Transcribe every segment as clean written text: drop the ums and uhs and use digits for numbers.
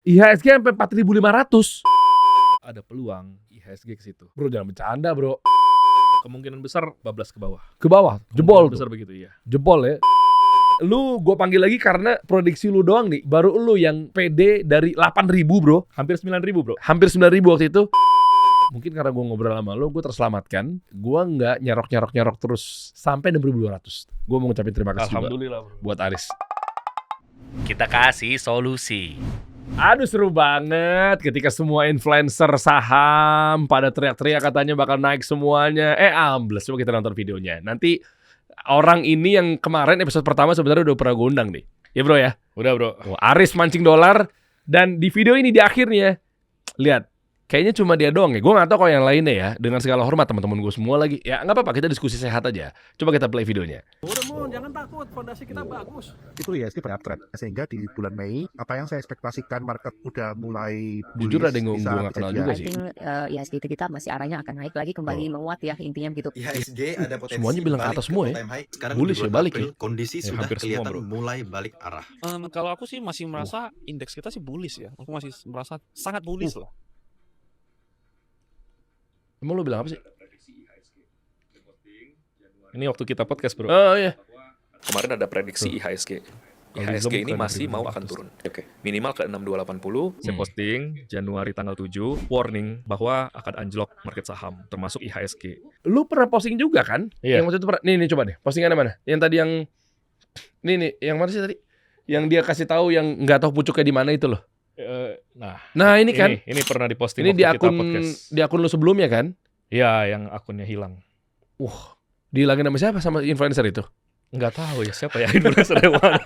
IHSG sampai 4.500. Ada peluang IHSG ke situ. Bro, jangan bercanda, bro. Kemungkinan besar bablas ke bawah. Ke bawah, jebol Besar tuh. begitu ya. Jebol ya. Lu gua panggil lagi karena prediksi lu doang nih. Baru lu yang pede dari 8.000, bro. Hampir 9.000, bro. Hampir 9.000 waktu itu. Mungkin karena gua ngobrol sama lu, gua terselamatkan. Gua nggak nyerok terus sampai 6.200. Gua mau ngucapin terima kasih juga Alhamdulillah, bro. buat Aris. Kita kasih solusi. Aduh, seru banget ketika semua influencer saham pada teriak-teriak katanya bakal naik semuanya. Ambles. Coba kita nonton videonya. Nanti orang ini yang kemarin episode pertama sebenarnya udah pernah gue undang nih. Ya bro ya. Udah, bro. Aris mancing dolar. Dan di video ini di akhirnya, lihat, kayaknya cuma dia doang ya. Gue gak tahu kalau yang lainnya ya. Dengan segala hormat teman-teman gue semua lagi. Ya nggak apa-apa, kita diskusi sehat aja. Coba kita play videonya. Udah Mon, jangan takut, fondasi kita bagus. Itu IHSG pada uptrend, sehingga di bulan Mei apa yang saya ekspektasikan market udah mulai Jujur bullish, ada yang bisa gue gak kenal kejadian. juga I sih. think IHSG kita masih arahnya akan naik lagi kembali menguat ya, intinya begitu. IHSG ada potensi Semuanya bilang ke balik atas semua ya. all-time high. Sekarang Bullish di ya, bulan balik April, ya. kondisi Ya, sudah hampir semua, kelihatan bro. mulai balik arah. Kalau aku sih masih merasa indeks kita sih bullish ya. Aku masih merasa sangat bullish lah. Emang lu bilang apa sih? Ini waktu kita podcast, bro. Oh iya. Kemarin ada prediksi IHSG. Kalau IHSG Zoom ini kan masih mau 1.500. akan turun. Minimal ke 6280. Saya posting Januari tanggal 7 warning bahwa akan anjlok market saham termasuk IHSG. Lu pernah posting juga kan? Iya. Yang waktu itu pernah. Nih coba deh. Postingannya mana? Yang tadi yang nih yang mana sih tadi? Yang dia kasih tahu yang nggak tahu pucuknya di mana itu loh. Nah, ini kan. Ini pernah diposting Ini waktu di kita akun podcast. di akun lu sebelumnya kan? Ya, yang akunnya hilang. Dihilangin sama siapa? Sama influencer itu? Nggak tahu ya siapa ya influencer yang mana.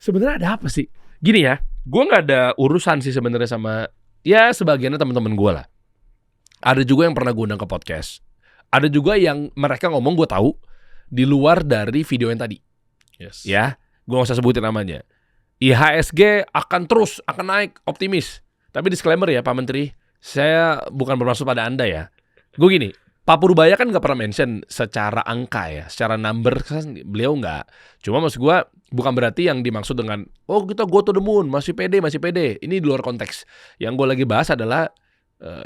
Sebenarnya ada apa sih? Gini ya, gua nggak ada urusan sih sebenarnya sama ya sebagiannya teman-teman gua lah. Ada juga yang pernah gue undang ke podcast. Ada juga yang mereka ngomong gue tahu di luar dari video yang tadi. Yes. Ya, gue nggak usah sebutin namanya. IHSG akan terus akan naik, optimis. Tapi disclaimer ya Pak Menteri, saya bukan bermaksud pada Anda ya. Gue gini, Pak Purbaya kan nggak pernah mention secara angka ya, secara number kan beliau nggak. Cuma maksud gue bukan berarti yang dimaksud dengan kita go to the moon, masih pede. Ini di luar konteks. Yang gue lagi bahas adalah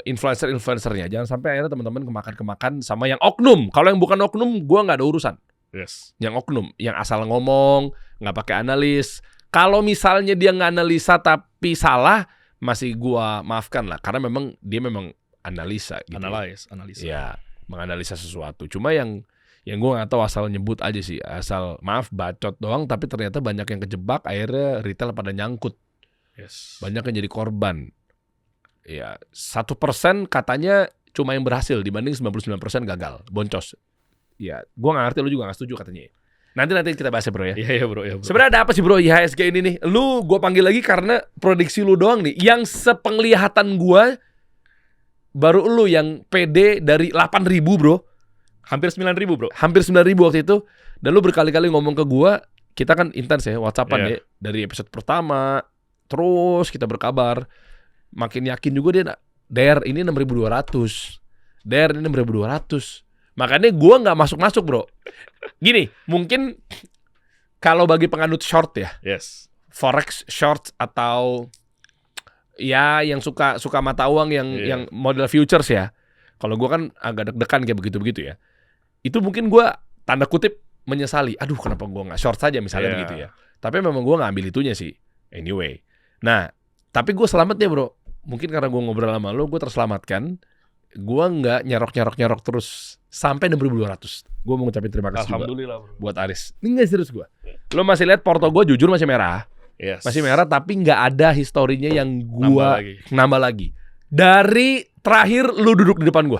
influencernya. Jangan sampai akhirnya teman-teman kemakan sama yang oknum. Kalau yang bukan oknum, gue nggak ada urusan. Yes. Yang oknum, yang asal ngomong, nggak pakai analis. Kalau misalnya dia nggak analisa tapi salah, masih gua maafkan lah. Karena dia memang analisa gitu. Analisa. Ya, menganalisa sesuatu. Cuma yang gua nggak tahu, asal nyebut aja sih. Asal maaf bacot doang, tapi ternyata banyak yang kejebak, akhirnya retail pada nyangkut. Yes. Banyak yang jadi korban. Ya, 1% katanya cuma yang berhasil dibanding 99% gagal, boncos. Ya, gua nggak ngerti, lu juga nggak setuju katanya. Nanti kita bahas ya bro ya. Iya bro. Sebenarnya ada apa sih bro IHSG ini nih? Lu gue panggil lagi karena prediksi lu doang nih. Yang sepenglihatan gue, baru lu yang pede dari 8.000 bro. Hampir 9.000 bro. Hampir 9.000 waktu itu. Dan lu berkali-kali ngomong ke gue, kita kan intens ya, WhatsAppan ya. Dari episode pertama, terus kita berkabar. Makin yakin juga dia, Der ini 6.200. Der ini 6.200. Makanya gue nggak masuk bro. Gini, mungkin kalau bagi penganut short ya, Yes. forex short atau ya yang suka mata uang yang model futures ya. Kalau gue kan agak deg-degan kayak begitu ya. Itu mungkin gue tanda kutip menyesali. Aduh, kenapa gue nggak short saja misalnya begitu ya. Tapi memang gue nggak ambil itunya sih. Anyway, nah tapi gue selamat ya bro. Mungkin karena gue ngobrol sama lo, gue terselamatkan. Gue nggak nyerok terus sampai 6.200. Gue mau ngucapin terima kasih juga Alhamdulillah bro. buat Aris. Ini nggak serius gue. Lo masih lihat porto gue jujur masih merah. Yes. Masih merah tapi nggak ada historinya yang gue Nambah nambah lagi. lagi. Dari terakhir lu duduk di depan gue.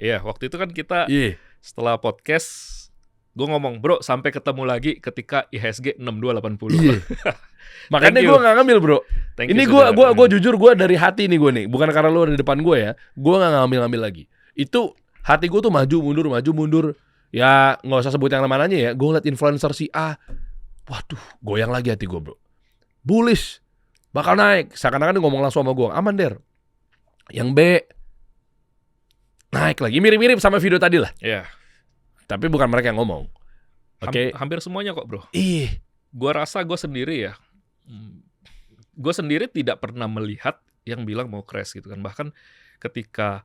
Iya, waktu itu kan kita Iya. setelah podcast gue ngomong, bro, sampai ketemu lagi ketika IHSG 6280. Iya. Makanya Thank you. gue nggak ngambil bro. Thank Ini you, saudara. gue jujur, gue dari hati nih gue nih. Bukan karena lu ada di depan gue ya. Gue nggak ngambil lagi. Itu hati gue tuh maju mundur. Ya nggak usah sebut yang namanya ya. Gue ngeliat influencer si A. Waduh, goyang lagi hati gue bro. Bullish, bakal naik. Seakan-akan dia ngomong langsung sama gue, aman Der. Yang B naik lagi. Mirip-mirip sama video tadi lah. Iya. Tapi bukan mereka yang ngomong. Oke. Hampir semuanya kok bro. Ih, Gua rasa gue sendiri ya gue sendiri tidak pernah melihat yang bilang mau crash gitu kan. Bahkan ketika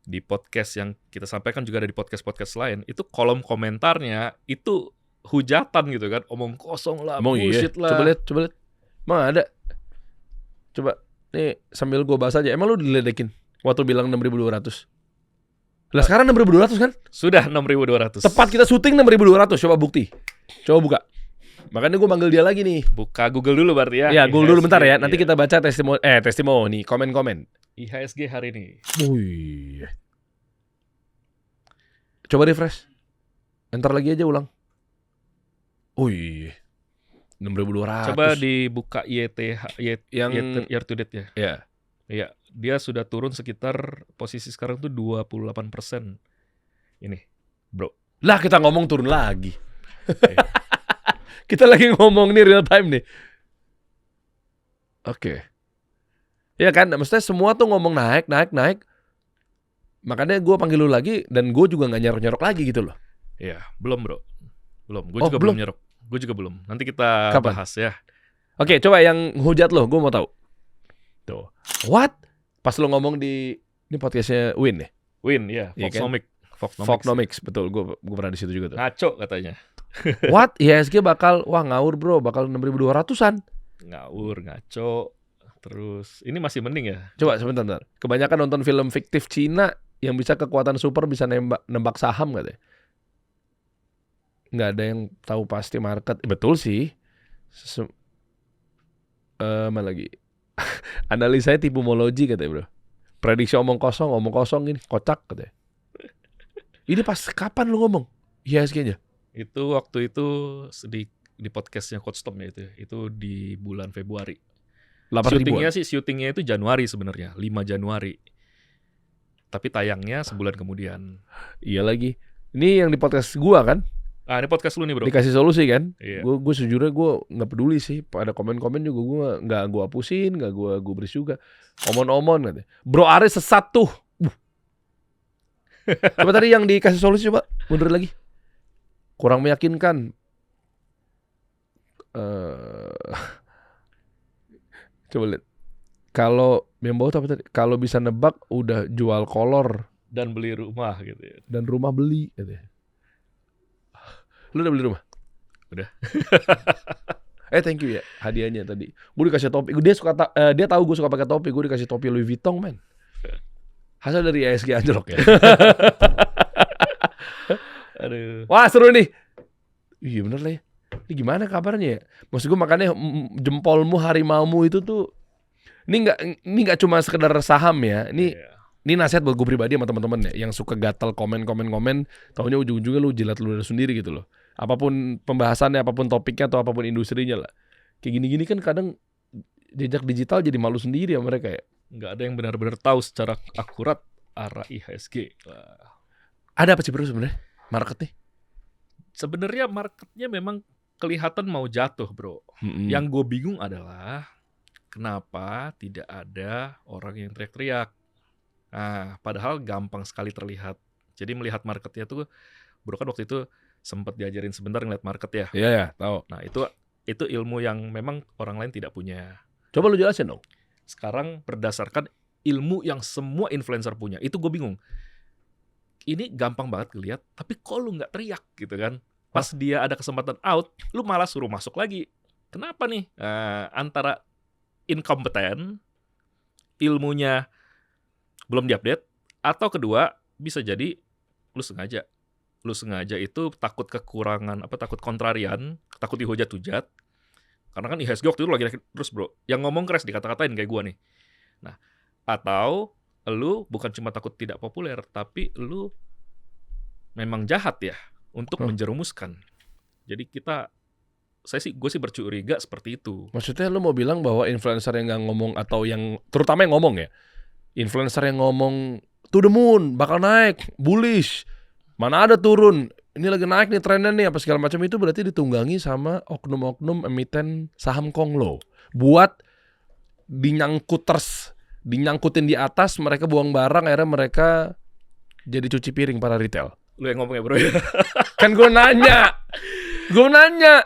di podcast yang kita sampaikan juga ada di podcast-podcast lain, itu kolom komentarnya itu hujatan gitu kan, omong kosong lah, Emang iya? bullshit lah. Coba lihat. Emang ada? Coba, nih sambil gue bahas aja. Emang lu diledekin waktu bilang 6.200? Lah sekarang 6.200 kan? Sudah 6.200. Tepat kita syuting 6.200. Coba bukti. Coba buka. Makanya gue manggil dia lagi nih. Buka Google dulu berarti ya. Ya, Google dulu IHSG, bentar ya. Nanti iya. kita baca testimoni, komen-komen. IHSG hari ini. Wih. Coba refresh. Enter lagi aja ulang. Wih. 6.200. Coba dibuka YTH, Yang- year to date ya. Ya. Iya, dia sudah turun sekitar posisi sekarang tuh 28%. Ini, bro. Lah kita ngomong turun lagi. Kita lagi ngomong nih real time nih. Oke. Ya kan, maksudnya semua tuh ngomong naik. Makanya gue panggil lu lagi dan gue juga nggak nyerok-nyerok lagi gitu loh. Iya, belum bro. Belum, gue Oh, juga belum? belum nyerok. Gue juga belum. Nanti kita Kapan? bahas ya. Oke, coba yang hujat lo, gue mau tahu. Tuh. What? Pas lo ngomong di ini podcastnya Win ya? Win, ya, Iya kan? Foxnomics. Fognomics, betul. Gue pernah di situ juga tuh. Ngaco katanya. What? IHSG bakal ngawur bro, bakal 6.200-an. Ngawur, ngaco. Terus, ini masih mending ya. Coba sebentar. Kebanyakan nonton film fiktif Cina yang bisa kekuatan super bisa nembak saham katanya. Nggak ada yang tahu pasti market. Betul sih. Mana lagi? Analisanya tipomologi katanya bro. Prediksi omong kosong ini kocak katanya. Ini pas kapan lu ngomong IHSG-nya? Itu waktu itu di podcastnya Coach Tom ya itu. Itu di bulan Februari. 8.000-an. Syutingnya itu Januari sebenarnya, 5 Januari. Tapi tayangnya sebulan kemudian. Iya lagi. Ini yang di podcast gua kan? Ah, ini podcast lu nih, bro. Dikasih solusi kan? Iya. Gue sejujurnya gue nggak peduli sih. Pada komen-komen juga gue nggak gue hapusin, nggak gue gubris juga. Omon-omon katanya. Bro Aris sesat tuh. Coba tadi yang dikasih solusi coba mundur lagi. Kurang meyakinkan. Coba lihat. Kalau yang bawah apa tadi? Kalau bisa nebak udah jual kolor Dan beli rumah gitu ya. dan rumah beli katanya. Lu udah beli rumah? Udah. Thank you ya hadiahnya tadi. Gue dikasih topi. Dia tahu gue suka pakai topi. Gue dikasih topi Louis Vuitton, man. Hasil dari IHSG anjlok ya. Aduh. Wah seru nih. Iya bener lah ya. Ini gimana kabarnya ya? Maksud gue makanya jempolmu harimaumu itu tuh. Ini nggak cuma sekedar saham ya. Ini nasihat buat gue pribadi sama teman-teman ya. Yang suka gatel komen. Taunya ujung-ujungnya lu jilat lu sendiri gitu loh. Apapun pembahasannya, apapun topiknya atau apapun industrinya lah. Kayak gini-gini kan kadang jejak digital jadi malu sendiri ya mereka ya. Nggak ada yang benar-benar tahu secara akurat arah IHSG. Wah. Ada apa sih bro sebenarnya market nih? Sebenarnya marketnya memang kelihatan mau jatuh, bro. Yang gue bingung adalah kenapa tidak ada orang yang teriak-teriak. Nah, padahal gampang sekali terlihat. Jadi melihat marketnya tuh, bro kan waktu itu sempat diajarin sebentar ngeliat market ya. Iya ya, tahu. Nah itu ilmu yang memang orang lain tidak punya. Coba lu jelasin dong. Sekarang berdasarkan ilmu yang semua influencer punya, itu gue bingung. Ini gampang banget ngeliat, tapi kok lu nggak teriak gitu kan? Pas dia ada kesempatan out, lu malah suruh masuk lagi. Kenapa nih? Antara inkompeten, ilmunya belum diupdate, atau kedua bisa jadi lu sengaja itu takut kekurangan takut kontrarian, takut dihujat-hujat. Karena kan IHSG waktu itu lagi naik terus, bro. Yang ngomong crash dikata-katain kayak gua nih. Nah, atau lu bukan cuma takut tidak populer, tapi lu memang jahat ya untuk menjerumuskan. Jadi gue sih bercuriga seperti itu. Maksudnya lu mau bilang bahwa influencer yang nggak ngomong atau yang terutama yang ngomong ya, influencer yang ngomong to the moon bakal naik, bullish, mana ada turun, ini lagi naik nih trennya nih apa segala macam, itu berarti ditunggangi sama oknum-oknum emiten saham konglo buat dinyangkutin di atas, mereka buang barang, akhirnya mereka jadi cuci piring para retail. Lu yang ngomong ya, bro ya. Kan gue nanya.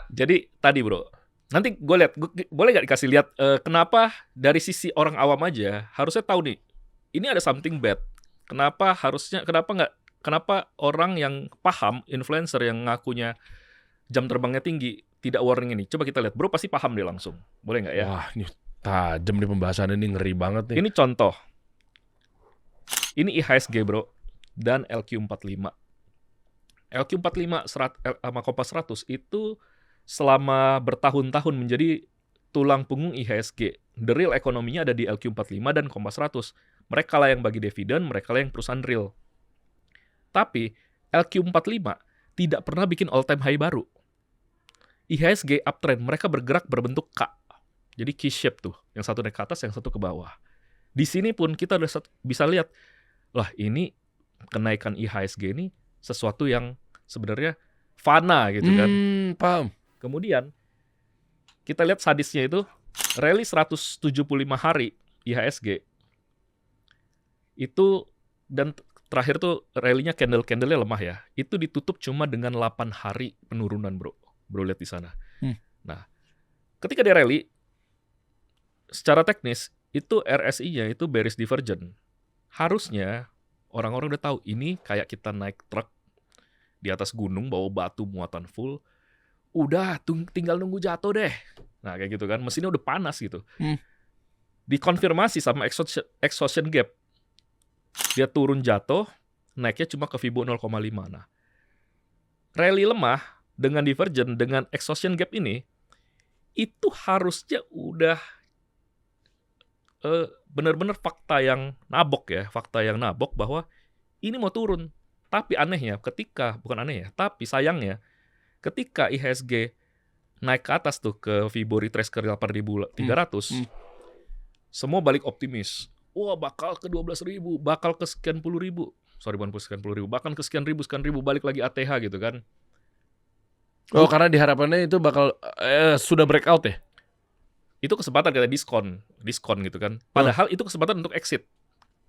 Jadi tadi, bro, Nanti gue lihat, boleh nggak dikasih lihat kenapa dari sisi orang awam aja harusnya tahu nih, ini ada something bad. Kenapa orang yang paham, influencer yang ngakunya jam terbangnya tinggi, tidak warning ini. Coba kita lihat, bro pasti paham deh langsung. Boleh nggak ya? Wah, ini tajam nih pembahasan ini, ngeri banget nih. Ini contoh. Ini IHSG bro, dan LQ45. LQ45 sama Kompas 100 itu selama bertahun-tahun menjadi tulang punggung IHSG. The real ekonominya ada di LQ45 dan Kompas 100. Mereka lah yang bagi dividen, mereka lah yang perusahaan real. Tapi LQ45 tidak pernah bikin all time high baru. IHSG uptrend, mereka bergerak berbentuk K. Jadi K-shape tuh, yang satu naik ke atas, yang satu ke bawah. Di sini pun kita udah bisa lihat, lah ini kenaikan IHSG ini sesuatu yang sebenarnya fana gitu kan. Paham. Kemudian kita lihat sadisnya itu rally 175 hari IHSG itu, dan terakhir tuh rally-nya candle-nya lemah ya. Itu ditutup cuma dengan 8 hari penurunan, bro. Bro lihat di sana. Nah, ketika dia rally secara teknis itu RSI-nya itu bearish divergent. Harusnya orang-orang udah tahu ini kayak kita naik truk di atas gunung bawa batu muatan full. Udah tinggal nunggu jatuh deh. Nah, kayak gitu kan. Mesinnya udah panas gitu. Dikonfirmasi sama exhaustion gap. Dia turun jatuh, naiknya cuma ke Fibo 0,5. Nah, rally lemah dengan divergent, dengan exhaustion gap ini, itu harusnya udah benar-benar fakta yang nabok ya, bahwa ini mau turun. Tapi anehnya, tapi sayangnya, ketika IHSG naik ke atas tuh ke Fibo retrace ke 8.300, semua balik optimis. Wah, bakal ke 12.000, bakal ke sekian puluh ribu. Sorry, bukan sekian puluh ribu, bahkan ke sekian ribu, balik lagi ATH gitu kan. Oh, karena diharapannya itu bakal sudah breakout ya? Itu kesempatan kita diskon gitu kan. Padahal itu kesempatan untuk exit.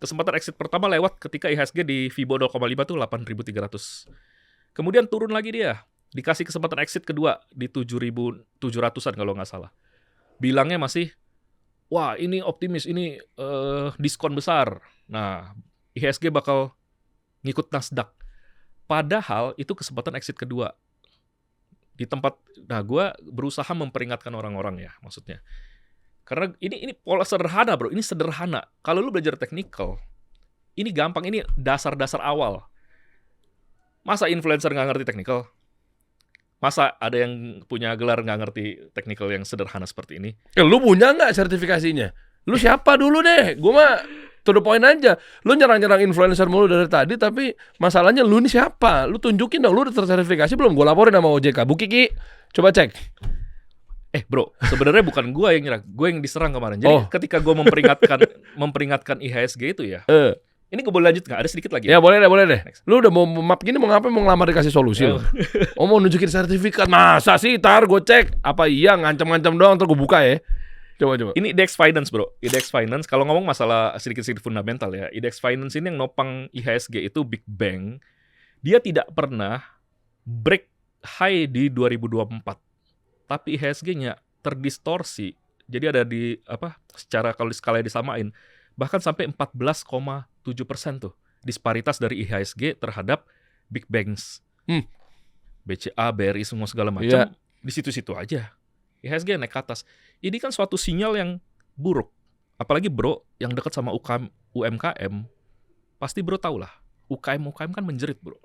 Kesempatan exit pertama lewat ketika IHSG di Fibo 0,5 tuh 8.300. Kemudian turun lagi dia. Dikasih kesempatan exit kedua di 7.700-an kalau nggak salah. Bilangnya masih, wah ini optimis, ini diskon besar. Nah, IHSG bakal ngikut Nasdaq. Padahal itu kesempatan exit kedua. Di tempat, nah gue berusaha memperingatkan orang-orang ya, maksudnya. Karena ini pola sederhana bro, ini sederhana. Kalau lu belajar technical, ini gampang, ini dasar-dasar awal. Masa influencer nggak ngerti technical? Masa ada yang punya gelar nggak ngerti technical yang sederhana seperti ini? Lu punya nggak sertifikasinya? Lu siapa dulu deh? Gue mah to the point aja. Lu nyerang-nyerang influencer mulu dari tadi, tapi masalahnya lu ini siapa? Lu tunjukin dong, lu udah tersertifikasi belum? Gue laporin sama OJK. Bu Kiki, coba cek. Bro, sebenarnya bukan gue yang nyerang, gue yang diserang kemarin. Jadi ketika gue memperingatkan IHSG itu ya, ini gue boleh lanjut nggak? Ada sedikit lagi. Ya boleh deh. Lu udah mau map gini, mau ngapain? Mau ngelamar dikasih solusi lu? Mau nunjukin sertifikat? Masa sih? Tar gue cek. Apa iya ngancam-ngancam doang, ntar gue buka ya. Coba. Ini IDX Finance bro. IDX Finance, kalau ngomong masalah sedikit-sedikit fundamental ya, IDX Finance ini yang nopang IHSG itu Big Bang. Dia tidak pernah break high di 2024. Tapi IHSG-nya terdistorsi. Jadi ada di, secara kalau skala disamain, bahkan sampai 14,7% tuh. Disparitas dari IHSG terhadap Big Banks. BCA, BRI, semua segala macam. Di situ-situ aja. IHSG naik ke atas. Ini kan suatu sinyal yang buruk. Apalagi bro, yang dekat sama UMKM, pasti bro tau lah. UKM kan menjerit bro.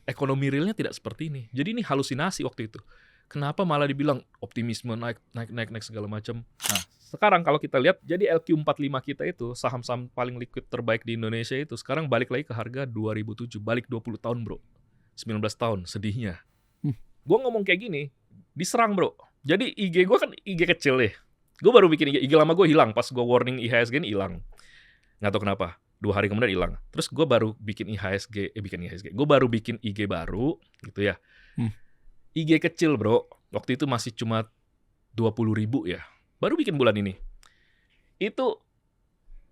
Ekonomi realnya tidak seperti ini. Jadi ini halusinasi waktu itu. Kenapa malah dibilang optimisme naik segala macam. Nah, sekarang kalau kita lihat, jadi LQ45 kita itu, saham-saham paling liquid terbaik di Indonesia itu, sekarang balik lagi ke harga 2007. Balik 20 tahun bro. 19 tahun, sedihnya. Gue ngomong kayak gini, diserang bro. Jadi IG gue kan IG kecil deh. Gue baru bikin IG lama gue hilang. Pas gue warning IHSG ini hilang. Nggak tahu kenapa. 2 hari kemudian hilang. Terus gue baru bikin Gue baru bikin IG baru gitu ya. IG kecil bro. Waktu itu masih cuma 20.000 ya. Baru bikin bulan ini. Itu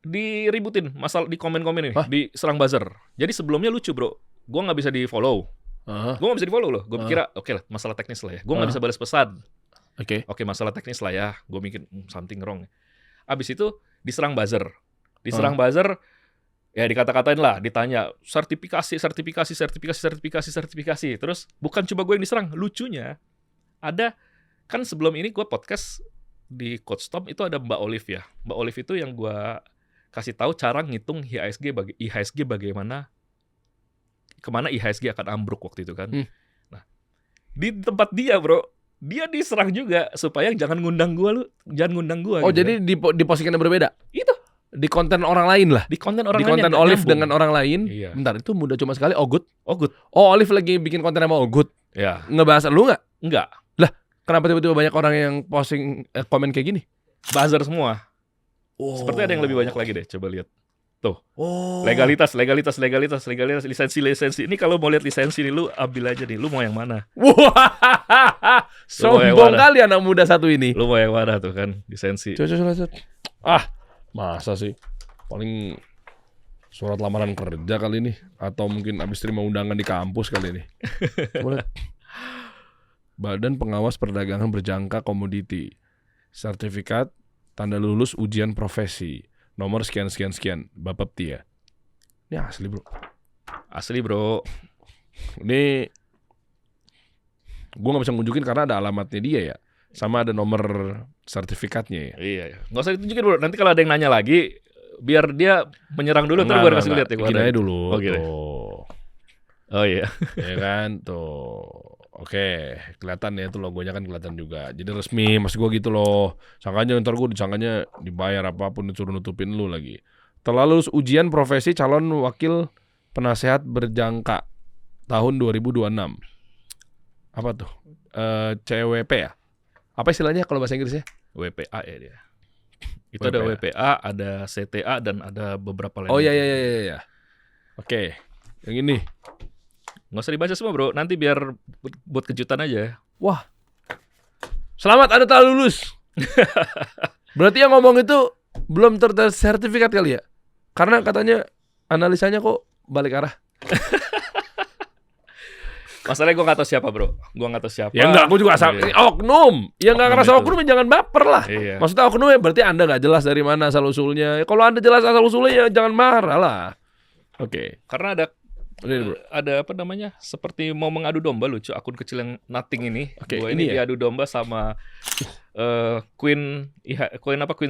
diributin. Masalah di komen-komen ini. Diserang buzzer. Jadi sebelumnya lucu bro. Gue nggak bisa di follow. Gue nggak bisa di follow loh. Gue kira oke lah, masalah teknis lah ya. Gue nggak bisa balas pesan. Oke. Oke, masalah teknis lah ya. Gue mikir something wrong. Abis itu diserang buzzer. Diserang buzzer, ya dikata-katain lah, ditanya sertifikasi. Terus bukan cuma gue yang diserang. Lucunya, ada, kan sebelum ini gue podcast di Coach Tom itu ada Mbak Olive ya. Mbak Olive itu yang gue kasih tahu cara ngitung IHSG bagaimana, kemana IHSG akan ambruk waktu itu kan. Nah, di tempat dia bro, dia diserang juga supaya jangan ngundang gua Oh, gitu jadi kan. di postingan yang berbeda. Itu Di konten orang lain lah. di konten orang Di lain konten yang nggak Olive nyambung. dengan orang lain. Iya. Bentar, itu mudah cuma sekali. Ogut. Oh good. Oh, Olive lagi bikin konten sama Ogut. Ya, Ngebahas lu nggak? enggak. Kenapa tiba-tiba banyak orang yang posting komen kayak gini? Buzzer semua. Oh. Seperti ada yang lebih banyak lagi deh. Coba lihat. Oh. Legalitas, lisensi. Ini kalau mau lihat lisensi nih, lu ambil aja nih. Lu mau yang mana? Wah, sombong mana? kali anak muda satu ini. Lu mau yang mana tuh kan? Lisensi. Coba. Ah, masa sih? Paling surat lamaran kerja kali ini, atau mungkin abis terima undangan di kampus kali ini. Coba lihat. Badan Pengawas Perdagangan Berjangka Komoditi, sertifikat tanda lulus ujian profesi, nomor sekian, Bapepti ya. Ini asli bro. Asli bro. Ini gue gak bisa ngunjukin karena ada alamatnya dia ya, sama ada nomor sertifikatnya ya. Iya. Nggak usah ditunjukin bro. Nanti kalau ada yang nanya lagi, biar dia menyerang dulu, ntar gue kasih lihat ya. Gini aja dulu. Oh, gini. Tuh. Oh iya. Ya kan tuh. Oke, kelihatan ya tuh logonya kan kelihatan juga. Jadi resmi, maksud gue gitu loh. Sangkanya ntar gue disangkanya dibayar apapun disuruh nutupin lu lagi. Telah lulus ujian profesi calon wakil penasehat berjangka tahun 2026. Apa tuh? CWP ya? Apa istilahnya kalau bahasa Inggrisnya? WPA ya dia. Itu ada WPA, ada CTA, dan ada beberapa lain. Oh iya. Oke, yang ini. Nggak usah dibaca semua bro. Nanti biar buat kejutan aja. Wah, selamat Anda telah lulus. Berarti yang ngomong itu belum tersertifikat kali ya? Karena katanya analisanya kok balik arah. Masalahnya gue nggak tahu siapa bro. Gue nggak tahu siapa. Ya enggak, gue juga asal Iya. oknum. Yang nggak Oknum ngerasa itu. oknum ya jangan baper lah. Iya. Maksudnya oknum ya berarti Anda nggak jelas dari mana asal usulnya. Kalau Anda jelas asal usulnya ya jangan marah lah. Oke. Karena ada Ini, bro. apa namanya, seperti mau mengadu domba, lucu akun kecil yang nothing ini. Oke, Gua ini ini ya? diadu domba sama Queen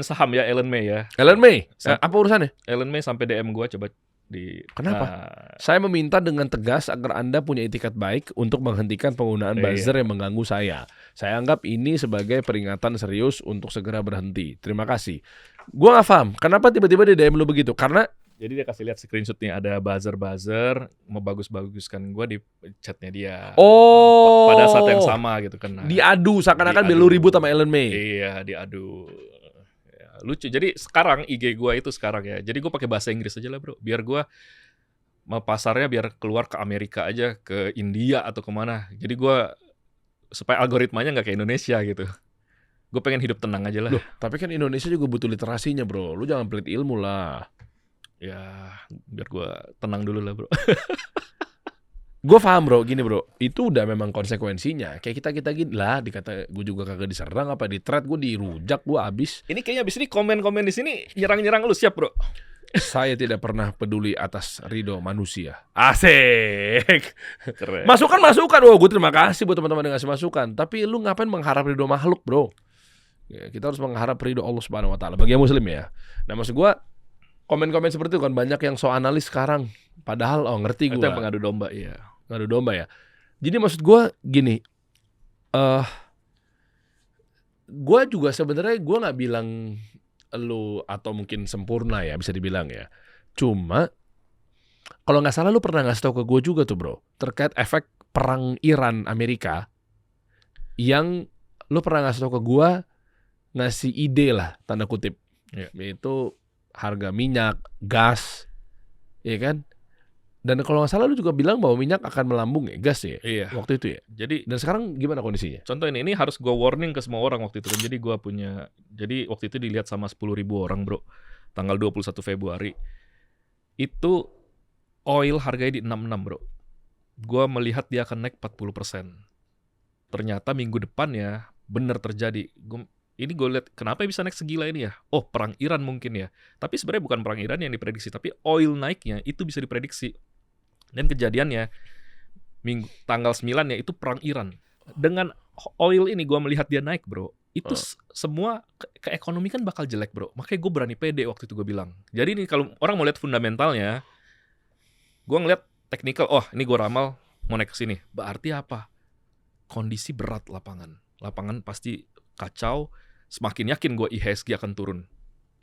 saham ya, Ellen May ya. Ellen May, Sa- apa urusannya? Ellen May sampai DM gua, coba di. Kenapa? Nah, Saya meminta dengan tegas agar Anda punya etikat baik untuk menghentikan penggunaan buzzer yang mengganggu saya. Saya anggap ini sebagai peringatan serius untuk segera berhenti. Terima kasih. Gua nggak paham, kenapa tiba-tiba di DM lu begitu? Karena jadi dia kasih lihat screenshot nih, ada buzzer mau bagus-baguskan gua di chatnya dia. Pada saat yang sama gitu kan. Nah, diadu seakan-akan Diadu. belu ribut sama Ellen May. Iya, diadu. Ya, lucu. Jadi sekarang IG gua itu sekarang ya. Jadi gua pakai bahasa Inggris aja lah, bro. Biar gua mau pasarnya biar keluar ke Amerika aja, ke India atau kemana. Jadi gua supaya algoritmanya nggak kayak Indonesia gitu. Gue pengen hidup tenang aja lah. Loh, tapi kan Indonesia juga butuh literasinya, bro. Lu jangan pelit ilmu lah. Ya, biar gua tenang dulu lah, bro. Gue paham, bro. Gini, bro. Itu udah memang konsekuensinya. Kayak kita gini lah. Dikata gue juga kagak diserang apa di thread, gue dirujak, gue abis. Ini kayaknya abis ini komen-komen di sini nyerang-nyerang lu, siap, bro. Saya tidak pernah peduli atas ridho manusia. Asik. Keren. Masukan. Oh, gue terima kasih buat teman-teman yang ngasih masukan. Tapi lu ngapain mengharap ridho makhluk, bro? Ya, kita harus mengharap ridho Allah Subhanahu Wa Taala. Bagi yang Muslim ya. Nah, maksud gue komen-komen seperti itu kan banyak yang so analis sekarang. Padahal ngerti gue. Itu yang pengadu domba, iya. Ngadu domba ya. Jadi maksud gue gini, gue juga sebenarnya gue nggak bilang lu atau mungkin sempurna ya, bisa dibilang ya. Cuma kalau nggak salah lu pernah ngasih tau ke gue juga tuh, bro, terkait efek perang Iran Amerika, yang lu pernah ngasih tau ke gue, ngasih ide lah tanda kutip, yaitu harga minyak, gas, ya kan? Dan kalau nggak salah lu juga bilang bahwa minyak akan melambung ya, gas ya, Iya. waktu itu ya. Jadi Dan sekarang gimana kondisinya? contoh ini harus gue warning ke semua orang waktu itu kan. Jadi waktu itu dilihat sama 10.000 orang, bro. Tanggal 21 Februari. Itu oil harganya di 66, bro. Gue melihat dia akan naik 40%. Ternyata minggu depan ya bener terjadi. Ini gue lihat kenapa bisa naik segila ini ya? Oh, perang Iran mungkin ya. Tapi sebenarnya bukan perang Iran yang diprediksi, tapi oil naiknya itu bisa diprediksi. Dan kejadiannya tanggal 9 ya itu perang Iran. Dengan oil ini gue melihat dia naik, bro. Itu semua ke ekonomi kan bakal jelek, bro. Makanya gue berani pede waktu itu gue bilang. Jadi ini kalau orang mau lihat fundamentalnya, gue ngeliat teknikal. Oh, ini gue ramal mau naik ke sini. Berarti apa? Kondisi berat lapangan. Lapangan pasti kacau. Semakin yakin gue IHSG akan turun.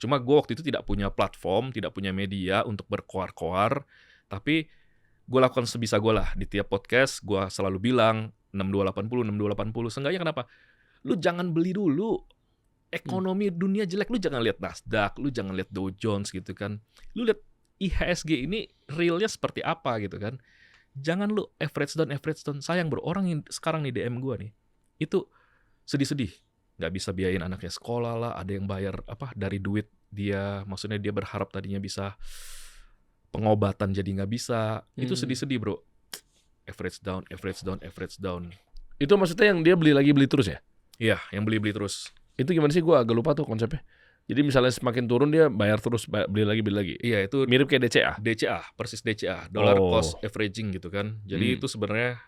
Cuma gue waktu itu tidak punya platform, tidak punya media untuk berkoar-koar. Tapi gue lakukan sebisa gue lah. Di tiap podcast gue selalu bilang 6280. Seenggaknya kenapa? Lu jangan beli dulu. Ekonomi dunia jelek. Lu jangan lihat Nasdaq, lu jangan lihat Dow Jones gitu kan. Lu lihat IHSG ini realnya seperti apa gitu kan. Jangan lu average down. Sayang bro, orang yang sekarang nih DM gue nih, itu sedih-sedih. Nggak bisa biayain anaknya sekolah lah, ada yang bayar dari duit dia, maksudnya dia berharap tadinya bisa pengobatan jadi nggak bisa. Itu sedih-sedih bro. Average down. Itu maksudnya yang dia beli terus ya? Iya, yang beli terus. Itu gimana sih? Gue agak lupa tuh konsepnya. Jadi misalnya semakin turun dia bayar terus, beli lagi. Iya, itu mirip kayak DCA. Persis DCA, dollar cost averaging gitu kan. Jadi itu sebenarnya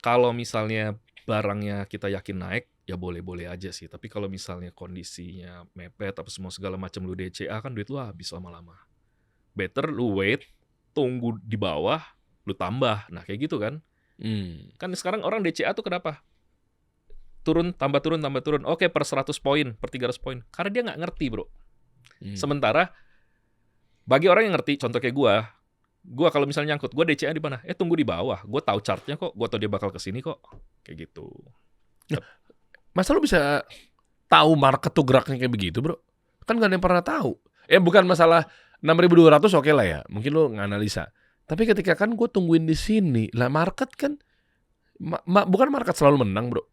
kalau misalnya barangnya kita yakin naik, ya boleh-boleh aja sih. Tapi kalau misalnya kondisinya mepet apa semua segala macam lu DCA kan duit lu habis lama-lama. Better lu wait, tunggu di bawah, lu tambah. Nah kayak gitu kan. Kan sekarang orang DCA tuh kenapa? Turun, tambah turun. Oke, per 100 poin, per 300 poin. Karena dia nggak ngerti bro. Sementara bagi orang yang ngerti, contoh kayak gue kalau misalnya nyangkut, gue DCA di mana? Tunggu di bawah. Gue tahu chartnya kok, gue tahu dia bakal kesini kok. Kayak gitu. Masa lu bisa tahu market tuh geraknya kayak begitu bro? Kan gak ada yang pernah tahu. Bukan masalah 6.200 oke lah ya. Mungkin lu nganalisa. Tapi ketika kan gue tungguin di sini, lah market kan bukan market selalu menang bro.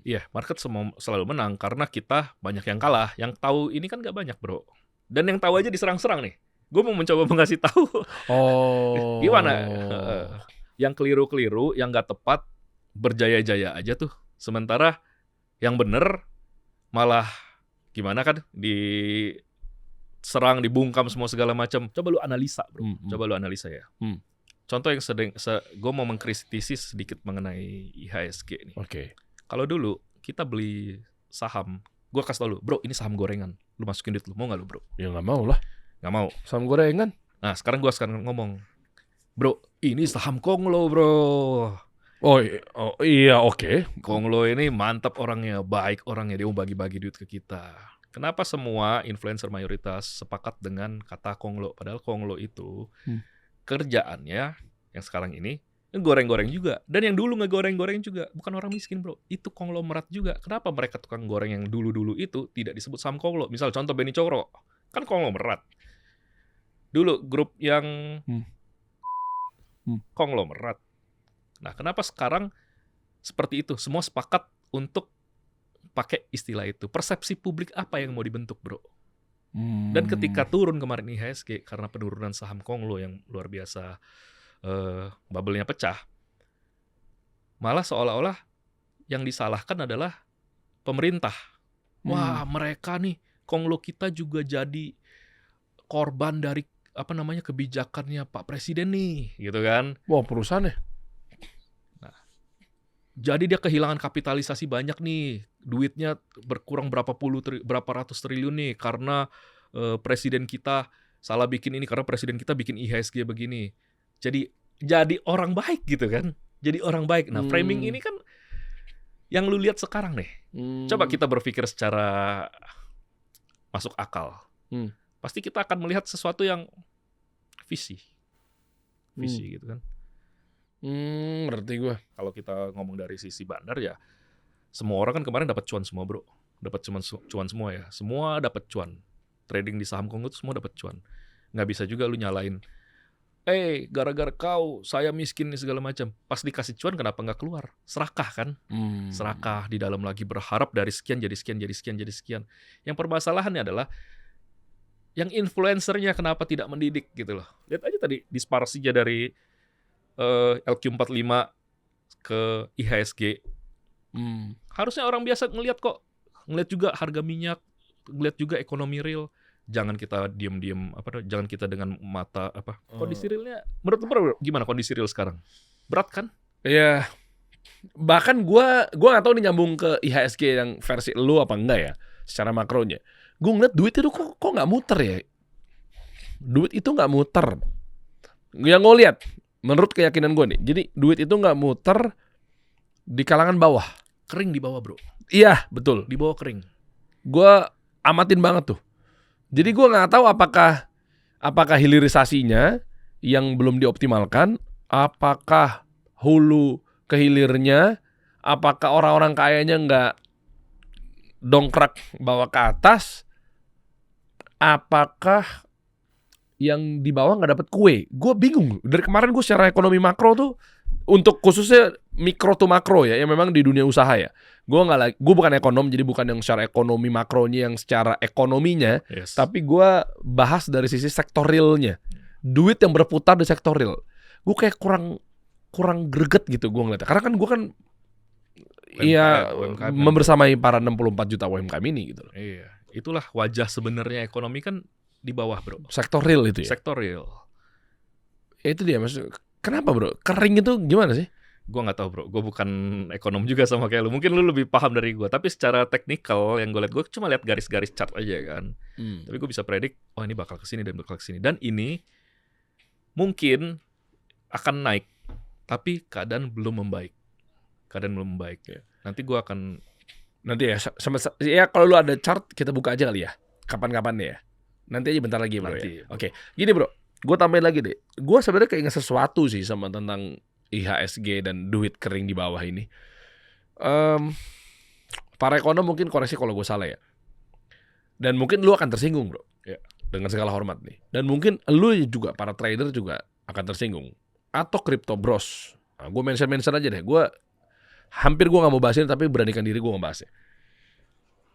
Iya, market selalu menang karena kita banyak yang kalah. Yang tahu ini kan gak banyak bro. Dan yang tahu aja diserang-serang nih. Gue mau mencoba mengasih tahu. Gimana? Yang keliru-keliru, yang gak tepat, berjaya-jaya aja tuh. Sementara yang bener malah gimana kan diserang, dibungkam semua segala macam. Coba lu analisa, bro. Coba lu analisa ya. Contoh yang gue mau mengkritisi sedikit mengenai IHSG nih. Oke. Kalau dulu kita beli saham, gue kasih tau lu, bro, ini saham gorengan. Lu masukin duit lu, mau nggak lu, bro? Ya nggak mau lah. Nggak mau. Saham gorengan. Nah, sekarang gue ngomong, bro, ini saham Konglo, bro. Oh iya, oke. Konglo ini mantap orangnya, baik orangnya, dia mau bagi-bagi duit ke kita. Kenapa semua influencer mayoritas sepakat dengan kata Konglo? Padahal Konglo itu kerjaannya yang sekarang ini ngegoreng-goreng juga. Dan yang dulu ngegoreng-goreng juga bukan orang miskin bro. Itu konglomerat juga. Kenapa mereka tukang goreng yang dulu-dulu itu tidak disebut saham Konglo? Misal contoh Beni Cokro, kan konglomerat. Dulu grup yang konglomerat. Nah, kenapa sekarang seperti itu? Semua sepakat untuk pakai istilah itu. Persepsi publik apa yang mau dibentuk, bro? Dan ketika turun kemarin IHSG karena penurunan saham Konglo yang luar biasa, bubble-nya pecah, malah seolah-olah yang disalahkan adalah pemerintah. Wah, mereka nih, Konglo kita juga jadi korban dari kebijakannya Pak Presiden nih, gitu kan? Wah, perusahaannya. Jadi dia kehilangan kapitalisasi banyak nih, duitnya berkurang berapa ratus triliun nih karena presiden kita salah bikin ini, karena presiden kita bikin IHSG begini. Jadi orang baik gitu kan, jadi orang baik. Nah framing ini kan yang lu lihat sekarang nih. Coba kita berpikir secara masuk akal. Pasti kita akan melihat sesuatu yang visi gitu kan. Ngerti gue. Kalau kita ngomong dari sisi bandar ya, semua orang kan kemarin dapat cuan semua bro, dapat cuan semua ya, semua dapat cuan. Trading di saham Konglo itu semua dapat cuan. Nggak bisa juga lu nyalain, gara-gara kau saya miskin nih segala macam. Pas dikasih cuan kenapa nggak keluar? Serakah kan? Serakah di dalam lagi berharap dari sekian jadi sekian. Yang permasalahannya adalah yang influencernya kenapa tidak mendidik gitu loh. Lihat aja tadi disparasinya dari LQ45 ke IHSG. Harusnya orang biasa ngelihat kok. Ngelihat juga harga minyak, ngelihat juga ekonomi real. Jangan kita diem-diem jangan kita dengan mata kondisi realnya menurut lu bro, gimana kondisi real sekarang? Berat kan? Iya. Bahkan gua nggak tahu nih nyambung ke IHSG yang versi lu apa enggak ya, secara makronya. Gue ngeliat duit itu kok nggak muter ya. Duit itu nggak muter. Yang gue lihat, menurut keyakinan gue nih, jadi duit itu nggak muter di kalangan bawah. Kering di bawah bro. Iya, betul. Di bawah kering. Gue amatin banget tuh. Jadi gue nggak tahu apakah hilirisasinya yang belum dioptimalkan, apakah hulu ke hilirnya, apakah orang-orang kayanya nggak dongkrak bawa ke atas, apakah yang di bawah nggak dapat kue. Gue bingung. Dari kemarin gue secara ekonomi makro tuh, untuk khususnya mikro to makro ya, yang memang di dunia usaha ya. Gue bukan ekonom, jadi bukan yang secara ekonomi makronya, yang secara ekonominya, Yes. tapi gue bahas dari sisi sektor realnya. Duit yang berputar di sektor real. Gue kayak kurang greget gitu gue ngeliatnya. Karena kan gue kan UMKM. membersamai para 64 juta UMKM ini gitu loh. Iya, itulah wajah sebenarnya ekonomi kan di bawah bro. Sektor real itu ya. Sektor real. Ya itu dia maksud. Kenapa bro? Kering itu gimana sih? Gue nggak tahu bro, gue bukan ekonom juga sama kayak lu. Mungkin lu lebih paham dari gue. Tapi secara teknikal yang gue lihat, gue cuma lihat garis-garis chart aja kan. Tapi gue bisa predik, oh ini bakal kesini dan bakal kesini. Dan ini mungkin akan naik, tapi keadaan belum membaik. Ya. Nanti gue akan Nanti ya ya kalau lu ada chart kita buka aja kali ya. Kapan-kapan ya. Nanti aja bentar lagi bro Nanti. ya. Oke. Gini bro, gue tambahin lagi deh. Gue sebenarnya keinget sesuatu sih sama tentang IHSG dan duit kering di bawah ini. Para ekonom mungkin koreksi kalau gue salah ya. Dan mungkin lu akan tersinggung bro. Ya. Dengan segala hormat nih. Dan mungkin lu juga, para trader juga akan tersinggung. Atau crypto bros. Nah, gue mention aja deh. Gue gak mau bahas ini, tapi beranikan diri gue ngebahasnya.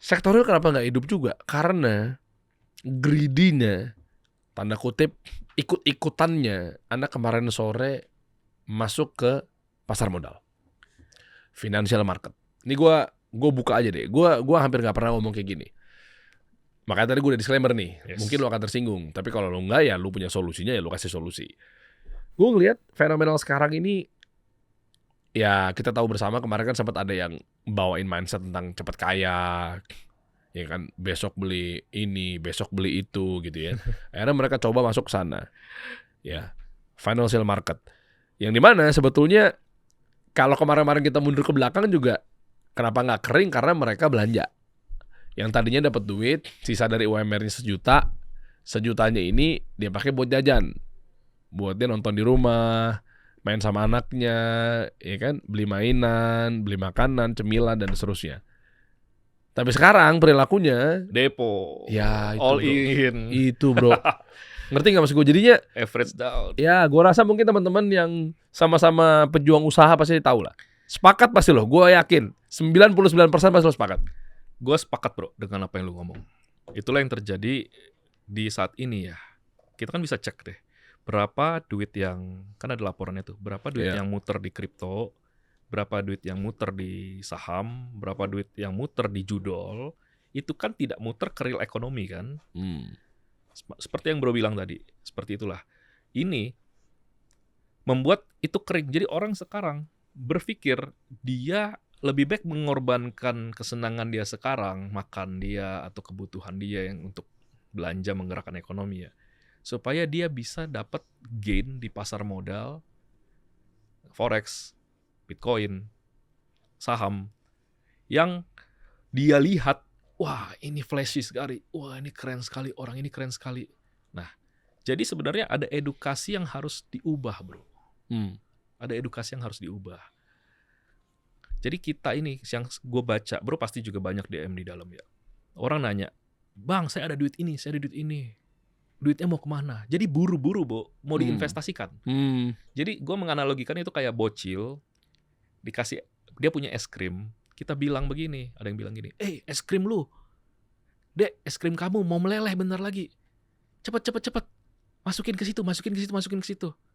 Sektor real kenapa gak hidup juga? Karena greedy-nya, tanda kutip, ikut-ikutannya. Anda kemarin sore masuk ke pasar modal, financial market. Ini gue buka aja deh. Gue hampir nggak pernah ngomong kayak gini. Makanya tadi gue udah disclaimer nih. Yes. Mungkin lo akan tersinggung. Tapi kalau lo nggak ya lo punya solusinya ya lo kasih solusi. Gue ngelihat fenomenal sekarang ini. Ya kita tahu bersama kemarin kan sempat ada yang bawain mindset tentang cepat kaya. Ya kan besok beli ini, besok beli itu gitu ya. Akhirnya mereka coba masuk ke sana. Ya financial market. Yang dimana sebetulnya kalau kemarin-kemarin kita mundur ke belakang juga kenapa nggak kering? Karena mereka belanja. Yang tadinya dapat duit, sisa dari UMR-nya sejutanya ini dia pakai buat jajan. Buat dia nonton di rumah, main sama anaknya, ya kan, beli mainan, beli makanan, cemilan dan seterusnya. Tapi sekarang perilakunya depo. ya itu All bro. in. Itu bro. Ngerti gak maksud gue? Jadinya Average down. ya gue rasa mungkin teman-teman yang sama-sama pejuang usaha pasti tahu lah. Sepakat pasti loh, gue yakin 99% pasti lo sepakat. Gue sepakat bro dengan apa yang lu ngomong. Itulah yang terjadi di saat ini ya. Kita kan bisa cek deh. Berapa duit yang, kan ada laporannya tuh. Berapa duit Iya. yang muter di kripto. Berapa duit yang muter di saham. Berapa duit yang muter di judol. Itu kan tidak muter ke real ekonomi kan. Seperti yang bro bilang tadi. Seperti itulah. Ini membuat itu kering. Jadi orang sekarang berpikir dia lebih baik mengorbankan kesenangan dia sekarang, makan dia atau kebutuhan dia yang untuk belanja menggerakkan ekonomi ya, supaya dia bisa dapat gain di pasar modal, forex, bitcoin, saham, yang dia lihat, wah ini flashy sekali, wah ini keren sekali, orang ini keren sekali. Nah, jadi sebenarnya ada edukasi yang harus diubah bro. Ada edukasi yang harus diubah. Jadi kita ini yang gue baca, bro pasti juga banyak DM di dalam ya. Orang nanya, bang saya ada duit ini, saya ada duit ini. Duitnya mau kemana? Jadi buru-buru mau diinvestasikan. Jadi gue menganalogikan itu kayak bocil, dikasih, dia punya es krim, kita bilang begini, ada yang bilang gini, es krim lu, dek es krim kamu mau meleleh bentar lagi. Cepet, masukin ke situ.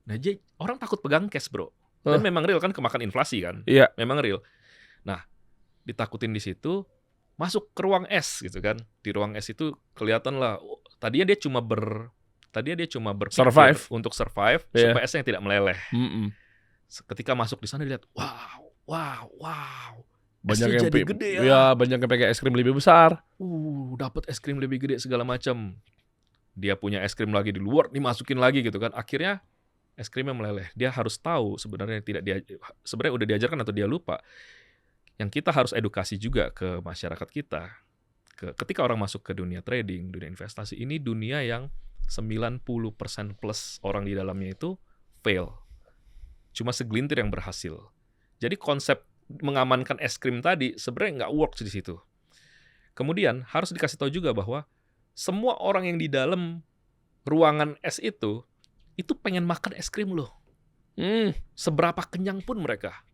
Nah jadi orang takut pegang cash bro. Dan memang real kan kemakan inflasi kan. Iya. Memang real. Nah, ditakutin di situ, masuk ke ruang es gitu kan. Di ruang es itu kelihatan lah, tadinya dia cuma berpikir Survive. untuk survive Iya. supaya esnya tidak meleleh. Mm-mm. Ketika masuk di sana dilihat, wow. Banyak Esnya yang jadi gede ya. ya, banyak yang pakai es krim lebih besar. Dapat es krim lebih gede segala macam. Dia punya es krim lagi di luar, dimasukin lagi gitu kan. Akhirnya es krimnya meleleh. Dia harus tahu sebenarnya sebenarnya udah diajarkan atau dia lupa. Yang kita harus edukasi juga ke masyarakat kita. Ketika orang masuk ke dunia trading, dunia investasi, ini dunia yang 90% plus orang di dalamnya itu fail. Cuma segelintir yang berhasil. Jadi konsep mengamankan es krim tadi sebenarnya nggak works di situ. Kemudian harus dikasih tahu juga bahwa semua orang yang di dalam ruangan es itu pengen makan es krim lo. Seberapa kenyang pun mereka.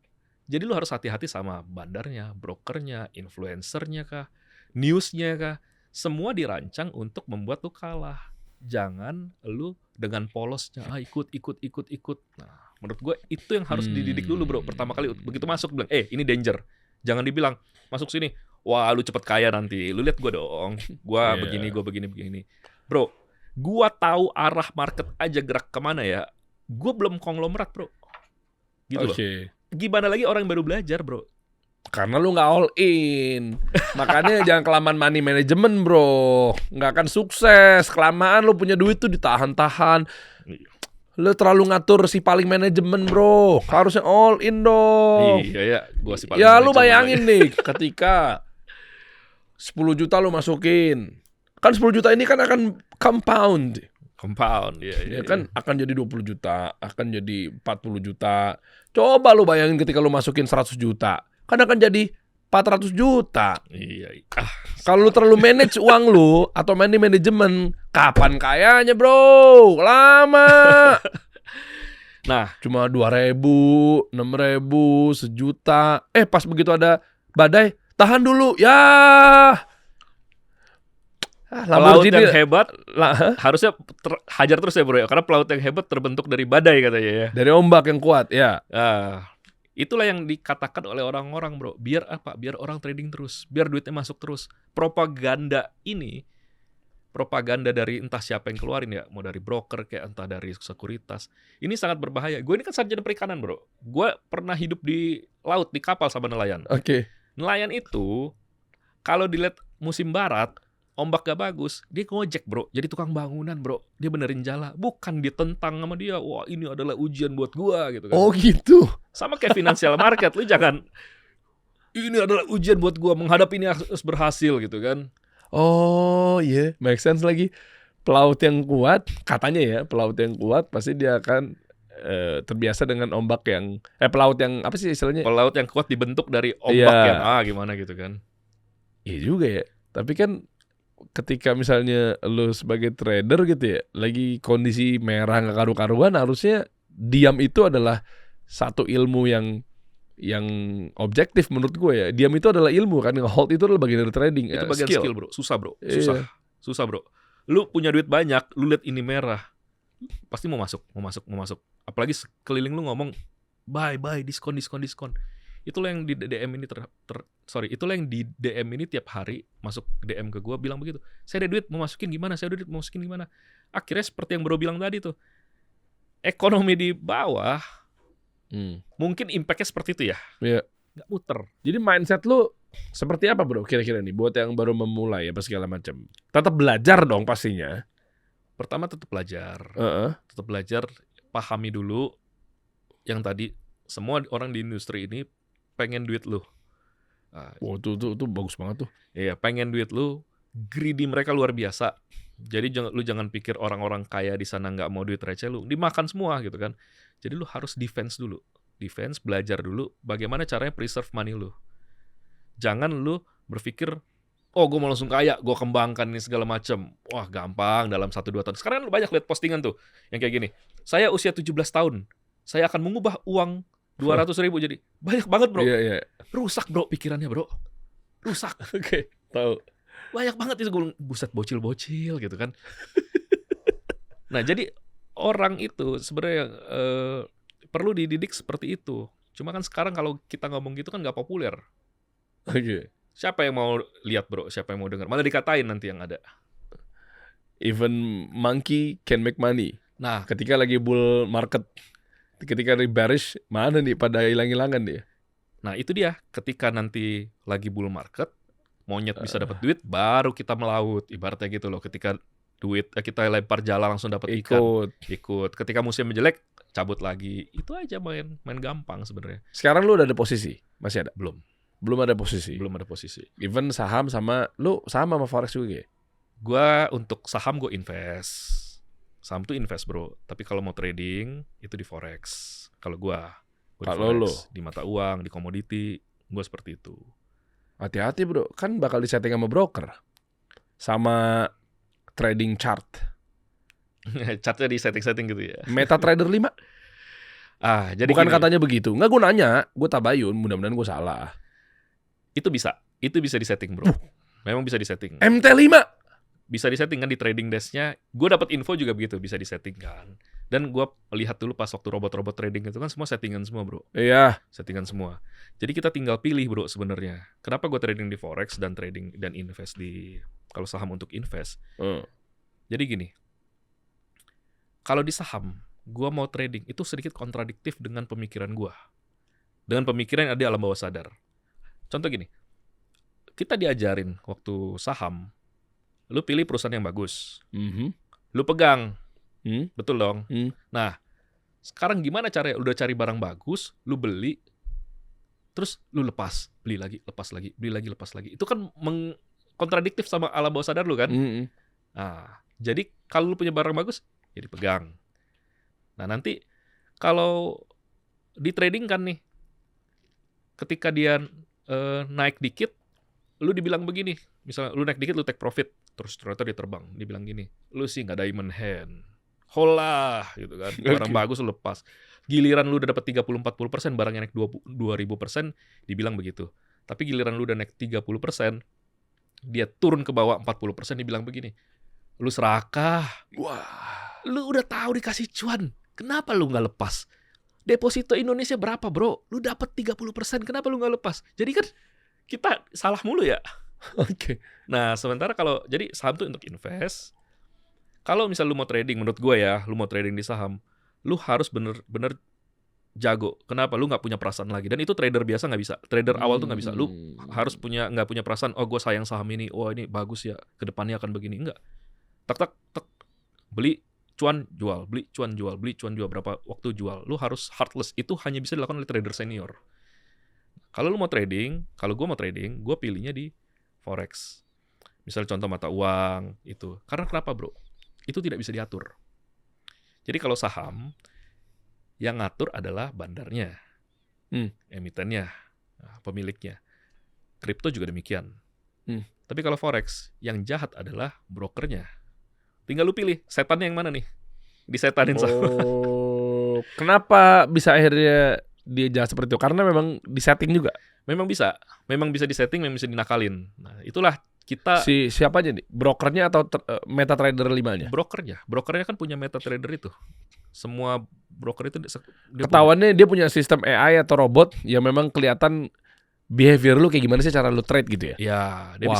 Jadi lo harus hati-hati sama bandarnya, brokernya, influencernya kah, newsnya kah. Semua dirancang untuk membuat lo kalah. Jangan lo dengan polosnya ikut. Nah, menurut gue itu yang harus dididik dulu bro. Pertama kali begitu masuk bilang, ini danger. Jangan dibilang masuk sini, wah lu cepet kaya nanti. Lu lihat gue dong, gue begini. Bro, gue tahu arah market aja gerak kemana ya. Gue belum konglomerat bro. Gitu loh. Gimana lagi orang yang baru belajar bro? Karena lu nggak all in. Makanya jangan kelamaan money management bro. Nggak akan sukses. Kelamaan lu punya duit tuh ditahan-tahan. Lu terlalu ngatur si paling manajemen bro. Harusnya all in dong. Iya ya, gua sih paling Ya lu manajemen bayangin nih ketika 10 juta lu masukin. Kan 10 juta ini kan akan compound. compound. Ya kan akan jadi 20 juta, akan jadi 40 juta. Coba lu bayangin ketika lu masukin 100 juta. Kan akan jadi 400 juta. Iya. Kalau lu terlalu manage uang lu atau manajemen, kapan kayanya bro? Lama. Nah, Cuma 2.000, 6.000, sejuta. Pas begitu ada badai, tahan dulu. Ya. pelaut yang hebat lah, harusnya hajar terus ya bro ya. Karena pelaut yang hebat terbentuk dari badai katanya ya. dari ombak yang kuat, ya. Itulah yang dikatakan oleh orang-orang bro. Biar apa? Biar orang trading terus. Biar duitnya masuk terus. Propaganda dari entah siapa yang keluarin ya. Mau dari broker kayak entah dari sekuritas. Ini sangat berbahaya. Gue ini kan sarjana perikanan bro. Gue pernah hidup di laut, di kapal sama nelayan. Oke. Nelayan itu kalau dilihat musim barat, ombak gak bagus, dia ngojek bro. Jadi tukang bangunan bro. Dia benerin jala. Bukan ditentang sama dia. Wah ini adalah ujian buat gua gitu kan. Oh gitu. Sama kayak financial market. Lu jangan, ini adalah ujian buat gua. Menghadapi ini harus berhasil gitu kan. Oh iya, make sense lagi. Pelaut yang kuat, katanya ya, pelaut yang kuat pasti dia akan terbiasa dengan ombak yang pelaut yang apa sih istilahnya? Pelaut yang kuat dibentuk dari ombak Iya. yang gimana gitu kan. Iya juga ya. Tapi kan ketika misalnya lu sebagai trader gitu ya, lagi kondisi merah nggak karu-karuan, harusnya diam itu adalah satu ilmu yang objektif menurut gue ya. Diam itu adalah ilmu kan, hold itu adalah bagian dari trading. Itu bagian skill bro. Susah bro. Iya. Susah bro. Lu punya duit banyak, lu lihat ini merah, pasti mau masuk. Apalagi sekeliling lu ngomong buy, diskon. Itulah yang di DM ini itulah yang di DM ini tiap hari masuk DM ke gue bilang begitu. Saya ada duit mau masukin gimana? Akhirnya seperti yang bro bilang tadi tuh. Ekonomi di bawah mungkin impact-nya seperti itu ya. Iya. Nggak muter. Jadi mindset lu seperti apa bro kira-kira nih buat yang baru memulai apa segala macam? Tetap belajar dong pastinya. Pertama tetap belajar. Tetap belajar, pahami dulu yang tadi semua orang di industri ini pengen duit lu. Wow, itu bagus banget tuh. Iya, pengen duit lu, greedy mereka luar biasa. Jadi lu jangan pikir orang-orang kaya di sana nggak mau duit receh lu, dimakan semua gitu kan. Jadi lu harus defense dulu. Defense, belajar dulu bagaimana caranya preserve money lu. Jangan lu berpikir, oh gue mau langsung kaya, gue kembangkan ini segala macam. Wah gampang dalam 1-2 tahun. Sekarang lu banyak lihat postingan tuh yang kayak gini. Saya usia 17 tahun, saya akan mengubah uang 200.000 jadi banyak banget bro. Iya. Rusak bro pikirannya bro. Rusak. Oke, tahu. Banyak banget itu gue buset bocil gitu kan. Nah jadi orang itu sebenarnya perlu dididik seperti itu. Cuma kan sekarang kalau kita ngomong gitu kan nggak populer. Oke. Siapa yang mau lihat bro? Siapa yang mau dengar? Malah dikatain nanti yang ada. Even monkey can make money. Nah, Ketika lagi bull market, ketika lagi bearish, mana nih pada hilang-hilangan dia? nah itu dia. Ketika nanti lagi bull market, monyet bisa dapat duit, baru kita melaut. Ibaratnya gitu loh. Ketika kita lempar jala langsung dapat ikan. Ikut. Ketika musim jelek, cabut lagi. Itu aja main gampang sebenarnya. Sekarang lu udah ada posisi? Masih ada? Belum Belum ada posisi. ada posisi. Even saham sama lu sama forex juga ya? Gua untuk saham gue invest. Saham tuh invest bro. Tapi kalau mau trading itu di forex. Kalau gua di Kalau forex, lo? di mata uang, di komoditi, gue seperti itu. Hati-hati bro, kan bakal disetting sama broker. Sama trading chart. Chartnya di setting-setting gitu ya. MetaTrader 5? Jadi Bukan gini, katanya begitu. Nggak, gue nanya. Gue tabayun, mudah-mudahan gue salah. itu bisa disetting bro. Memang bisa disetting. MT5? Bisa disetting kan di trading desk-nya. Gue dapat info juga begitu, bisa disetting kan. Dan gue lihat dulu pas waktu robot-robot trading itu kan semua settingan semua bro. Iya. Settingan semua. Jadi kita tinggal pilih bro sebenarnya. Kenapa gue trading di forex dan trading dan invest di kalau saham untuk invest. Jadi gini. Kalau di saham, gue mau trading itu sedikit kontradiktif dengan pemikiran gue. Dengan pemikiran yang ada di alam bawah sadar. Contoh gini. Kita diajarin waktu saham, lu pilih perusahaan yang bagus. Lu pegang. Betul dong. Nah, sekarang gimana caranya? Udah cari barang bagus, lu beli, terus lu lepas, beli lagi, lepas lagi, beli lagi, lepas lagi. Itu kan kontradiktif sama alam bawah sadar lu kan? Nah, jadi kalau lu punya barang bagus, ya dipegang. Nah, nanti kalau di trading kan nih, ketika dia naik dikit, lu dibilang begini, misalnya lu naik dikit, lu take profit, terus ternyata dia terbang, dibilang gini, lu sih nggak diamond hand. Holah gitu kan. Barang bagus lu lepas. Giliran lu udah dapat 30-40%, barangnya naik 2000%, dibilang begitu. Tapi giliran lu udah naik 30%, dia turun ke bawah 40%, dibilang begini. Lu serakah. Wah, lu udah tahu dikasih cuan. Kenapa lu nggak lepas? Deposito Indonesia berapa, bro? Lu dapat 30%, kenapa lu nggak lepas? Jadi kan kita salah mulu ya. Oke. Nah, sementara kalau jadi saham tuh untuk invest. Kalau misal lu mau trading, menurut gue ya, lu mau trading di saham, lu harus bener-bener jago. Kenapa? Lu nggak punya perasaan lagi. Dan itu trader biasa nggak bisa. Trader awal tuh nggak bisa. Lu harus nggak punya perasaan. Oh, gue sayang saham ini. Oh, ini bagus ya. Kedepannya akan begini. Enggak. Tak. Beli, cuan, jual. Beli, cuan, jual. Beli, cuan, jual. Berapa waktu jual. Lu harus heartless. Itu hanya bisa dilakukan oleh trader senior. Kalau lu mau trading, kalau gue mau trading, gue pilihnya di forex. Misal contoh mata uang, itu. Karena kenapa, bro? Itu tidak bisa diatur. Jadi kalau saham, yang ngatur adalah bandarnya, emitennya, pemiliknya. Kripto juga demikian. Tapi kalau forex, yang jahat adalah brokernya. Tinggal lu pilih, setannya yang mana nih? Disetanin sama. Kenapa bisa akhirnya dia jahat seperti itu? Karena memang disetting juga. Memang bisa disetting, memang bisa dinakalin. Nah, itulah kita Siapa aja nih? Brokernya atau MetaTrader 5-nya? brokernya kan punya MetaTrader itu. Semua broker itu dia Ketahuannya dia punya sistem AI atau robot yang memang kelihatan behavior lu kayak gimana sih cara lu trade gitu ya? Ya, dia Wah.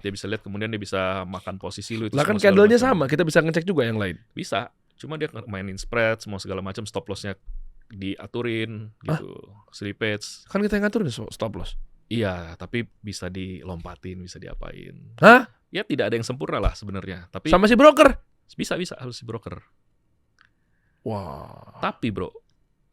bisa lihat, kemudian dia bisa makan posisi lu itu. Lah kan semua segala candle-nya macam. sama, kita bisa ngecek juga yang lain. Bisa, cuma dia mainin spread, semua segala macam, stop loss-nya diaturin gitu, slippage. Kan kita yang ngaturin stop loss. Iya, tapi bisa dilompatin, bisa diapain. Hah? Ya tidak ada yang sempurna lah sebenarnya. Tapi Sama si broker? bisa harus si broker. Wah. Tapi bro,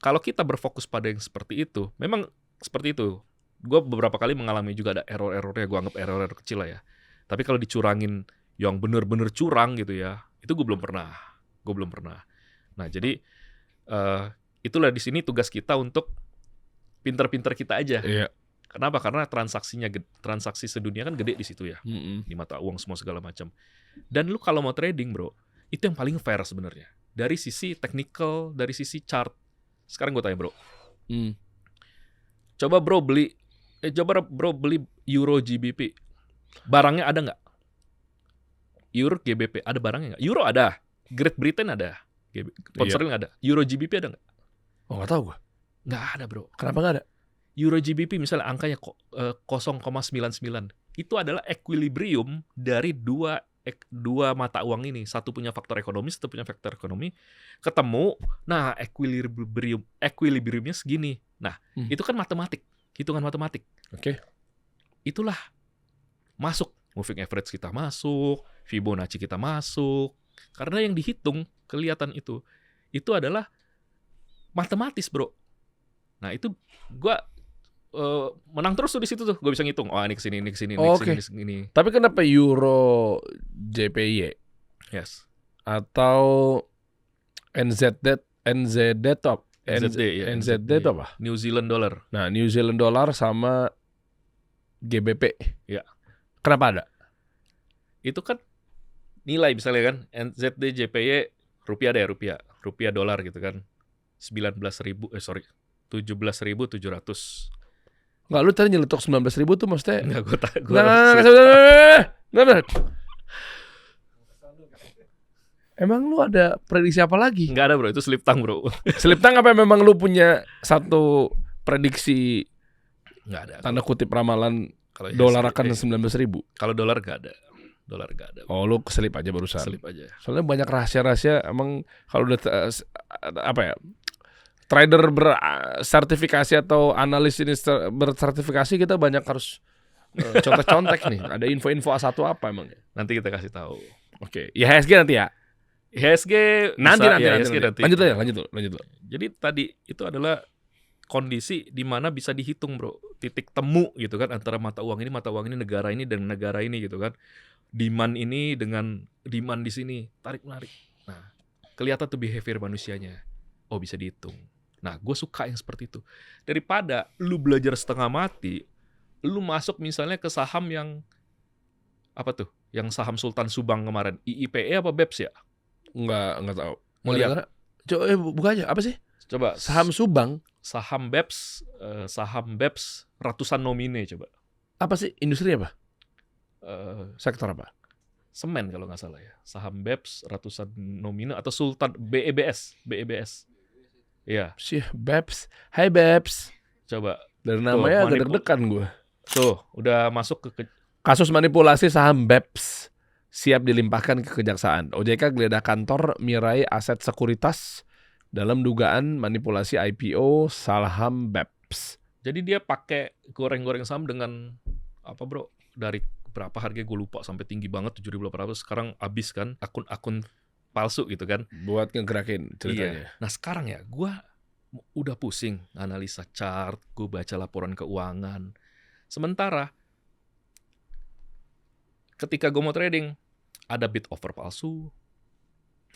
kalau kita berfokus pada yang seperti itu, memang seperti itu. Gue beberapa kali mengalami juga ada error-errornya, gue anggap error-error kecil lah ya. Tapi kalau dicurangin yang bener-bener curang gitu ya, itu gue belum pernah. Nah jadi itulah di sini tugas kita untuk pinter-pinter kita aja. Iya. Kenapa? Karena transaksi sedunia kan gede di situ ya, di mata uang semua segala macam. Dan lu kalau mau trading bro, itu yang paling fair sebenarnya. Dari sisi technical, dari sisi chart. Sekarang gue tanya bro, coba bro beli Euro GBP, barangnya ada nggak? Euro GBP ada barangnya nggak? Euro ada, Great Britain ada, pound sterling ada, Euro GBP ada nggak? Oh nggak tahu gue. Nggak ada bro. Kenapa nggak ada? Euro GBP misalnya angkanya 0,99. Itu adalah equilibrium dari dua mata uang ini. Satu punya faktor ekonomi, satu punya faktor ekonomi. Ketemu, nah equilibriumnya segini. Nah, itu kan matematik, hitungan matematik. Oke. Itulah masuk. Moving average kita masuk, Fibonacci kita masuk. Karena yang dihitung, kelihatan itu adalah matematis, bro. Nah, itu gua menang terus tuh di situ tuh. Gue bisa ngitung. Oh, ini kesini, ini kesini, ini Oke. kesini, ini. Tapi kenapa Euro JPY Yes. atau NZD top? NZD, ya, NZD itu apa? New Zealand dollar. Nah, New Zealand dollar sama GBP. Ya. Kenapa ada? Itu kan nilai misalnya kan NZD JPY rupiah deh, rupiah dolar gitu kan. 17.700. Enggak, lu tadi nyeletuk 19.000 tuh maksudnya. Enggak, Enggak. Emang lu ada prediksi apa lagi? Enggak ada, bro, itu slip tang, bro. Slip tang apa memang lu punya satu prediksi Enggak ada. tanda kutip ramalan Kalau dolar IHSG, akan 19.000? kalau dolar enggak ada. Dolar enggak ada. Oh, lu keselip aja barusan. Slip aja. Soalnya banyak rahasia-rahasia emang kalau udah apa ya? Trader bersertifikasi atau analis ini bersertifikasi, kita banyak harus contek-contek nih. Ada info-info A1 apa emang? Nanti kita kasih tahu. Oke, IHSG nanti ya. IHSG Nanti. IHSG nanti. Lanjut. Jadi tadi itu adalah kondisi di mana bisa dihitung, bro, titik temu gitu kan antara mata uang ini, negara ini dan negara ini gitu kan. Demand ini dengan demand di sini, tarik menarik. Nah, kelihatan tuh behavior manusianya. Oh, bisa dihitung. Nah, gue suka yang seperti itu. Daripada lu belajar setengah mati, lu masuk misalnya ke saham yang apa tuh? Yang saham Sultan Subang kemarin, IIPE apa BEPS ya? Enggak tahu. Mau lihat? Coba buka aja. Apa sih? Coba Saham Subang. saham BEPS ratusan nomine coba. Apa sih? Industri apa? Sektor apa? Semen kalau nggak salah ya. Saham BEPS ratusan nomine atau Sultan BEBS. Iya, Sih, Babs. Hai Babs. coba. Dari namanya agak manipul- deg-degan gue. Tuh, udah masuk ke Kasus manipulasi saham BEPS siap dilimpahkan ke kejaksaan. OJK geledah kantor Mirai Aset Sekuritas dalam dugaan manipulasi IPO saham BEPS. Jadi dia pakai goreng-goreng saham dengan apa, bro? Dari berapa harga gue lupa sampai tinggi banget 7.800, sekarang habis kan akun-akun palsu gitu kan. Buat ngegerakin ceritanya. Iya. Nah, sekarang ya gue udah pusing analisa chart, gue baca laporan keuangan. Sementara ketika gue mau trading, ada bid offer palsu,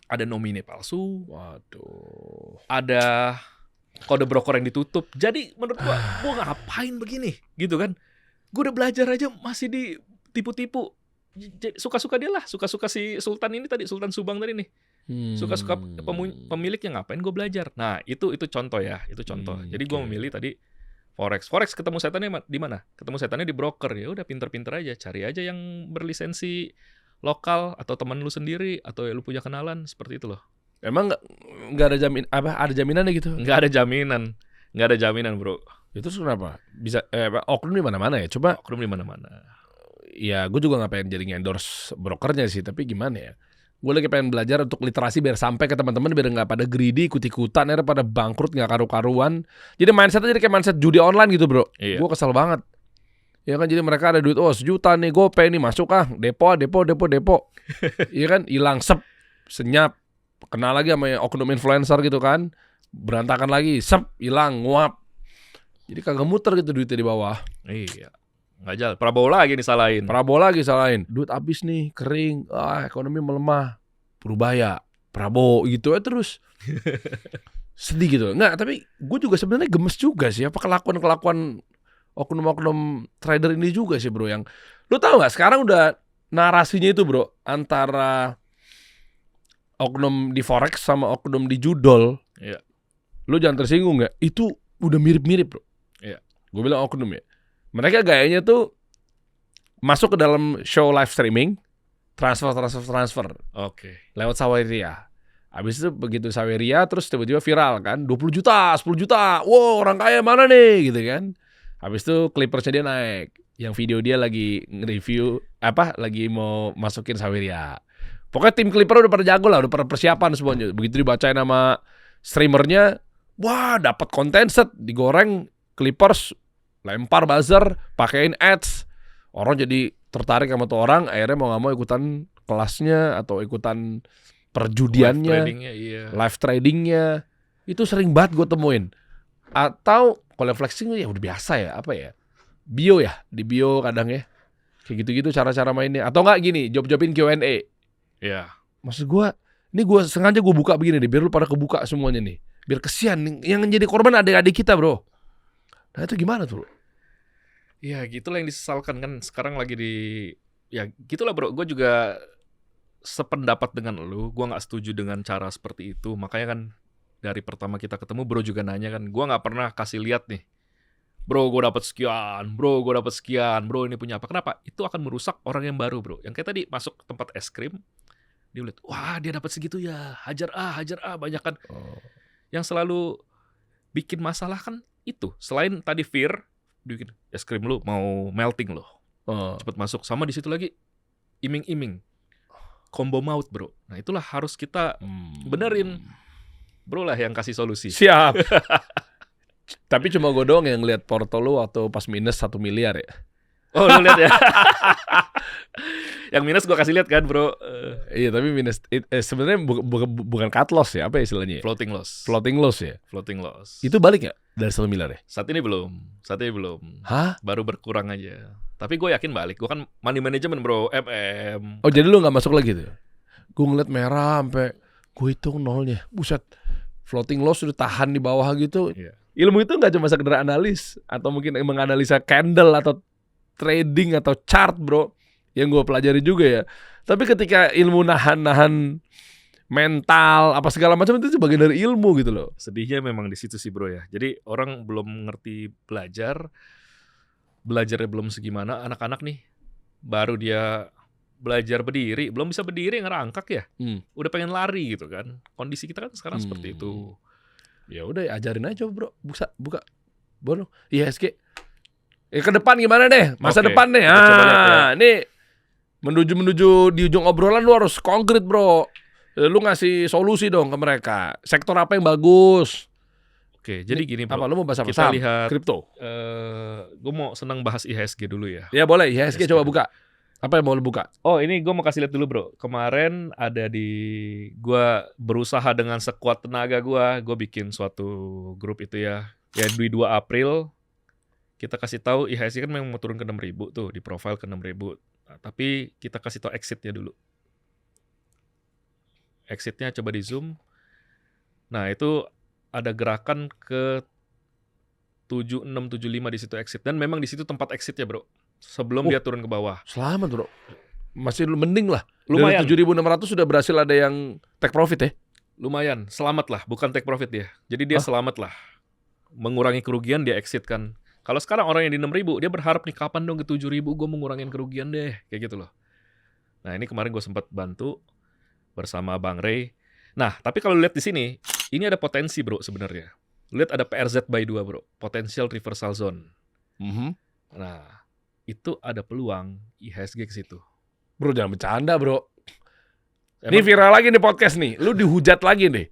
ada nomine palsu, Waduh. ada kode broker yang ditutup. Jadi menurut gue ngapain begini gitu kan? Gue udah belajar aja masih ditipu-tipu. Suka-suka dia lah, suka-suka si Sultan ini tadi, Sultan Subang tadi nih. Suka-suka pemiliknya, ngapain gue belajar. Nah, itu contoh ya, itu contoh. Jadi gue memilih tadi Forex ketemu setannya di mana? Ketemu setannya di broker. Ya udah, pinter-pinter aja, cari aja yang berlisensi lokal atau teman lu sendiri atau ya lu punya kenalan, seperti itu loh. Emang nggak ada ada jaminannya gitu? Nggak ada jaminan, bro. Itu kenapa? Bisa oknum di mana-mana ya? Coba. Oknum di mana-mana. Ya, gue juga nggak pengen jadi endorse brokernya sih, tapi gimana ya? Gue lagi pengen belajar untuk literasi biar sampai ke teman-teman, biar nggak pada greedy, ikut-ikutan, akhirnya pada bangkrut nggak karu-karuan. Jadi mindsetnya jadi kayak mindset judi online gitu, bro. Iya. Gue kesel banget. Ya kan, jadi mereka ada duit, oh 1 juta nih, GoPay nih, masuk depo. Iya kan, hilang senyap, kenal lagi sama oknum influencer gitu kan, berantakan lagi, hilang, nguap. Jadi kagak muter gitu duitnya di bawah. Iya. Nggak jalan. Prabowo lagi nih salahin. Duit habis nih, kering, ekonomi melemah, Purbaya, Prabowo gitu ya terus. Sedih gitu. Nggak, tapi gue juga sebenarnya gemes juga sih apa kelakuan oknum-oknum trader ini juga sih, bro. Yang lu tahu nggak sekarang udah narasinya itu, bro, antara oknum di forex sama oknum di judol. Iya. Lu jangan tersinggung nggak? Itu udah mirip-mirip, bro. Iya. Gue bilang oknum ya. Mereka gayanya tuh masuk ke dalam show live streaming, transfer Oke. lewat Saweria. Habis itu begitu Saweria terus tiba-tiba viral kan, 20 juta, 10 juta. Wow, orang kaya mana nih gitu kan. Habis itu Clippersnya dia naik. Yang video dia lagi nge-review lagi mau masukin Saweria. Pokoknya tim Clipper udah pada jago lah, udah pada persiapan semuanya. Begitu dibacain nama streamernya, wah dapat konten set, digoreng Clippers, lempar buzzer, pakein ads. Orang jadi tertarik sama tuh orang, akhirnya mau nggak mau ikutan kelasnya atau ikutan perjudiannya, live tradingnya. Itu sering banget gue temuin. Atau kalau flexing ya udah biasa ya, bio ya, di bio kadang ya. Kayak gitu-gitu cara-cara mainnya. Atau enggak gini, job-jobin Q&A. Iya. Maksud gue, ini gue sengaja gue buka begini nih, biar lu pada kebuka semuanya nih. Biar kesian, yang jadi korban adik-adik kita bro. Nah itu gimana tuh? Ya gitulah yang disesalkan kan sekarang lagi ya gitulah bro. Gue juga sependapat dengan lu. Gue nggak setuju dengan cara seperti itu. Makanya kan dari pertama kita ketemu bro juga nanya kan. Gue nggak pernah kasih lihat nih. Bro gue dapat sekian. Bro gue dapat sekian. Bro ini punya apa? Kenapa? Itu akan merusak orang yang baru bro. Yang kayak tadi masuk ke tempat es krim. Dia lihat, wah dia dapat segitu ya. Hajar banyak kan. Yang selalu bikin masalah kan itu. Selain tadi fear, dia bikin es krim lu mau melting loh. Cepet masuk. Sama di situ lagi iming-iming. Combo maut bro. Nah itulah harus kita benerin. Bro lah yang kasih solusi. Siap. Tapi cuma gue doang yang ngeliat porto lu waktu pas minus 1 miliar ya. Oh lu lihat ya. Yang minus gue kasih lihat kan bro. Iya tapi minus sebenarnya bukan cut loss ya, apa istilahnya? Floating loss. Floating loss ya. Floating loss. Itu balik nggak dari 1 miliar ya? Saat ini belum. Hah? Baru berkurang aja. Tapi gue yakin balik. Gue kan money management bro. MM. Oh jadi lu nggak masuk lagi tuh? Gue ngeliat merah sampai gue hitung nolnya. Buset. Floating loss udah tahan di bawah gitu. Iya. Ilmu itu nggak cuma sekedar analis atau mungkin menganalisa candle atau trading atau chart bro, yang gue pelajari juga ya. Tapi ketika ilmu nahan mental apa segala macam itu bagian dari ilmu gitu loh. Sedihnya memang di situ sih bro ya. Jadi orang belum ngerti belajarnya belum segimana. Anak-anak nih baru dia belajar berdiri, belum bisa berdiri ngerangkak ya. Udah pengen lari gitu kan. Kondisi kita kan sekarang seperti itu. Ya udah ajarin aja bro, buka bono IHSG. Ke depan gimana deh? Masa Oke, depan deh. kita coba lihat ya. Ini menuju di ujung obrolan lu harus konkret, Bro. Lu ngasih solusi dong ke mereka. Sektor apa yang bagus? Oke, jadi gini bro. Apa lu mau bahas apa? Kita Saham? lihat Kripto. Gue mau senang bahas IHSG dulu ya. Ya boleh, IHSG IHSG coba buka. Apa yang mau lu buka? Oh ini gue mau kasih lihat dulu bro. Kemarin ada gue berusaha dengan sekuat tenaga gue bikin suatu grup itu ya. Ya di 2 April kita kasih tahu IHSG kan memang mau turun ke 6.000 tuh, di profile ke 6.000. Nah, tapi kita kasih tahu exitnya dulu. Exitnya coba di zoom. Nah itu ada gerakan ke 7675 di situ exit, dan memang di situ tempat exitnya bro. Sebelum dia turun ke bawah. Selamat bro. Masih mending lah. Lumayan. Dari 7.600 sudah berhasil ada yang take profit ya. Lumayan, selamat lah, bukan take profit dia. Jadi dia selamat lah. Mengurangi kerugian dia exit kan. Kalau sekarang orang yang di 6.000 dia berharap nih kapan dong ke 7.000 gue mau ngurangin kerugian deh, kayak gitu loh. Nah ini kemarin gue sempat bantu bersama Bang Ray. Nah tapi kalau lihat di sini, ini ada potensi bro sebenarnya. Lihat ada PRZ by 2 bro, potential reversal zone. Nah itu ada peluang IHSG ke situ. Bro jangan bercanda bro. Ini viral lagi nih podcast nih. Lu dihujat lagi nih.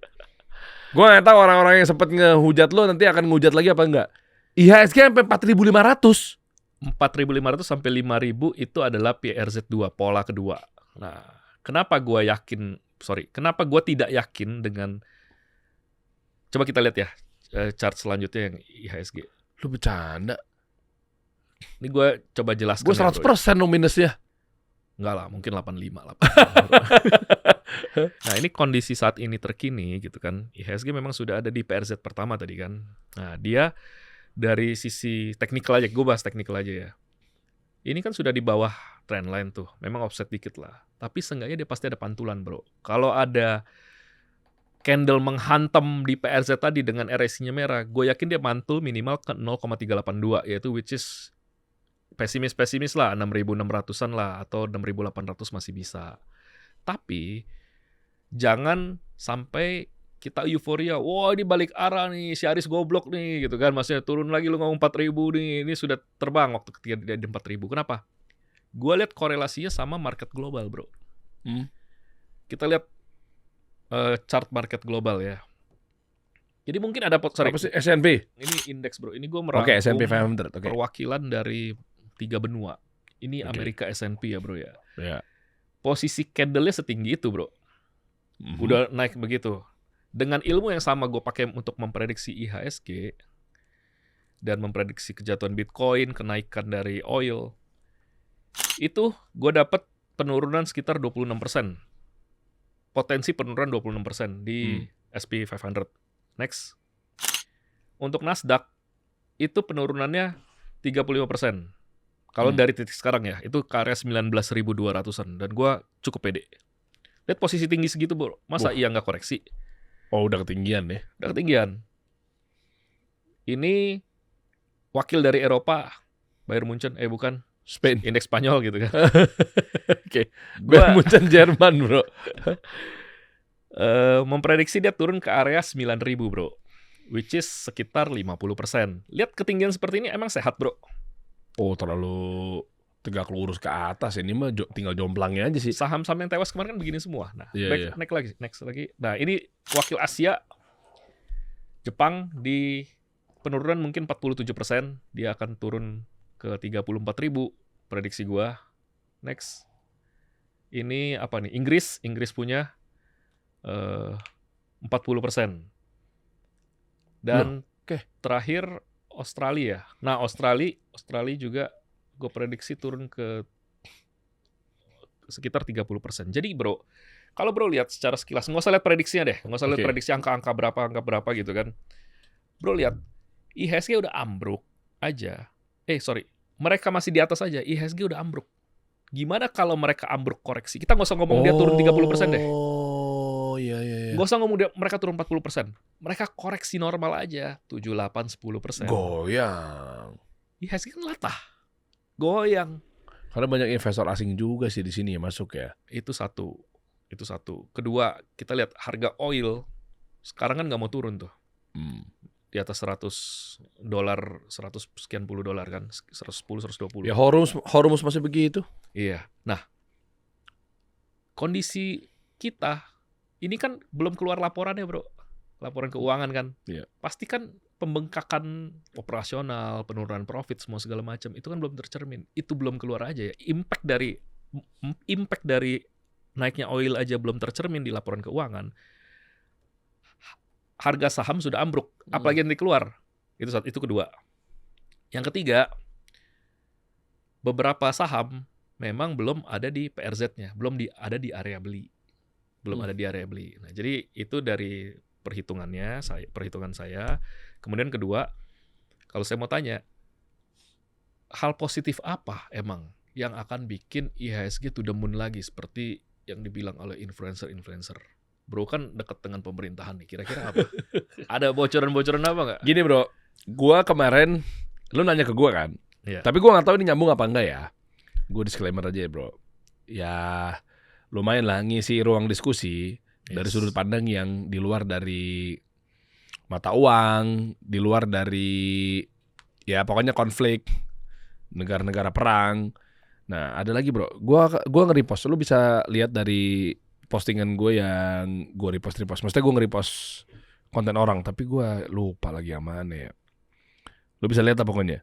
Gue gak tahu orang-orang yang sempet ngehujat lu nanti akan ngehujat lagi apa enggak. IHSG sampai 4.500. 4.500 sampai 5.000 itu adalah PRZ2, pola kedua. Nah, kenapa gue tidak yakin dengan, coba kita lihat ya chart selanjutnya yang IHSG. Lu bercanda. Ini gue coba jelaskan. Gue 100% dong minusnya. Enggak lah, mungkin 85. Nah, ini kondisi saat ini terkini gitu kan. IHSG memang sudah ada di PRZ pertama tadi kan. Nah, dia dari sisi teknikal aja, gue bahas teknikal aja ya. Ini kan sudah di bawah trendline tuh. Memang offset dikit lah. Tapi seenggaknya dia pasti ada pantulan, bro. Kalau ada candle menghantam di PRZ tadi dengan RSI-nya merah, gue yakin dia mantul minimal ke 0,382, yaitu which is pesimis lah, 6.600-an lah, atau 6.800 masih bisa. Tapi jangan sampai kita euforia, wah ini balik arah nih, si Aris goblok nih gitu kan, maksudnya turun lagi lu ngomong 4.000 nih, ini sudah terbang waktu ketika dia di 4.000. Kenapa? Gua lihat korelasinya sama market global, bro. Kita lihat chart market global ya. Jadi mungkin ada sorry, Apa sih S&P? ini indeks bro, ini gue Oke, merangkum S&P 500. Oke. perwakilan dari 3 benua. Ini Oke. Amerika S&P ya bro ya. Ya. Posisi candle-nya setinggi itu bro. Udah naik begitu. Dengan ilmu yang sama gue pakai untuk memprediksi IHSG dan memprediksi kejatuhan Bitcoin, kenaikan dari oil, itu gue dapat penurunan sekitar 26%. Potensi penurunan 26% di SP 500. Next. Untuk Nasdaq itu penurunannya 35%. Kalau dari titik sekarang ya, itu ke area 19.200-an dan gue cukup pede. Lihat posisi tinggi segitu, bro. Masa iya nggak koreksi? Oh, udah ketinggian ya. Udah ketinggian. Ini wakil dari Eropa, Bayern Munchen, bukan, Spain. indeks Spanyol gitu kan. Oke. Gua- Bayern Munchen Jerman, bro. Memprediksi dia turun ke area 9.000 bro, which is sekitar 50%. Lihat ketinggian seperti ini emang sehat bro. Oh, terlalu tegak lurus ke atas. Ini mah tinggal jomplangnya aja sih. Saham-saham yang tewas kemarin kan begini semua. Nah, Iya, iya. next lagi. Nah, ini wakil Asia, Jepang di penurunan mungkin 47%, dia akan turun ke 34.000 prediksi gua. Next. Ini apa nih? Inggris punya 40%. Dan terakhir Australia. Nah, Australia juga gue prediksi turun ke sekitar 30%. Jadi bro, kalau bro lihat secara sekilas, nggak usah lihat prediksinya deh, nggak usah lihat Oke. prediksi angka berapa gitu kan. Bro lihat, IHSG udah ambruk aja. Mereka masih di atas aja, IHSG udah ambruk. Gimana kalau mereka ambruk koreksi? Kita nggak usah ngomong dia turun 30% deh. Oh, iya. Nggak usah ngomong mereka turun 40%. Mereka koreksi normal aja, 7, 8, 10%. Goyang. IHSG kan latah. Goyang. Karena banyak investor asing juga sih di sini ya masuk ya. Itu satu. Kedua, kita lihat harga oil sekarang kan nggak mau turun tuh. Di atas $100, 100 sekian puluh dolar kan, 110, 120. Ya Hormuz masih begitu. Iya. Nah, kondisi kita ini kan belum keluar laporannya, bro. Laporan keuangan kan. Iya. Pasti kan pembengkakan operasional, penurunan profit, semua segala macam itu kan belum tercermin. Itu belum keluar aja ya. Impact dari naiknya oil aja belum tercermin di laporan keuangan. Harga saham sudah ambruk, apalagi nanti keluar. Itu kedua. Yang ketiga, beberapa saham memang belum ada di PRZ-nya, ada di area beli. Nah, jadi itu dari perhitungan saya. Kemudian kedua, kalau saya mau tanya, hal positif apa emang yang akan bikin IHSG to the moon lagi seperti yang dibilang oleh influencer? Bro kan dekat dengan pemerintahan nih, kira-kira apa? Ada bocoran-bocoran apa nggak? Gini bro, gua kemarin lu nanya ke gua kan, Iya. tapi gua nggak tahu ini nyambung apa enggak ya. Gua disclaimer aja ya bro. Ya lumayan lah ngisi ruang diskusi dari sudut pandang yang di luar dari mata uang, di luar dari ya pokoknya konflik negara-negara perang. Nah ada lagi bro, gua nge-repost, lu bisa lihat dari postingan gue yang gue repost. Maksudnya gue nge-repost konten orang, tapi gue lupa lagi yang mana ya. Lu bisa lihat lah pokoknya.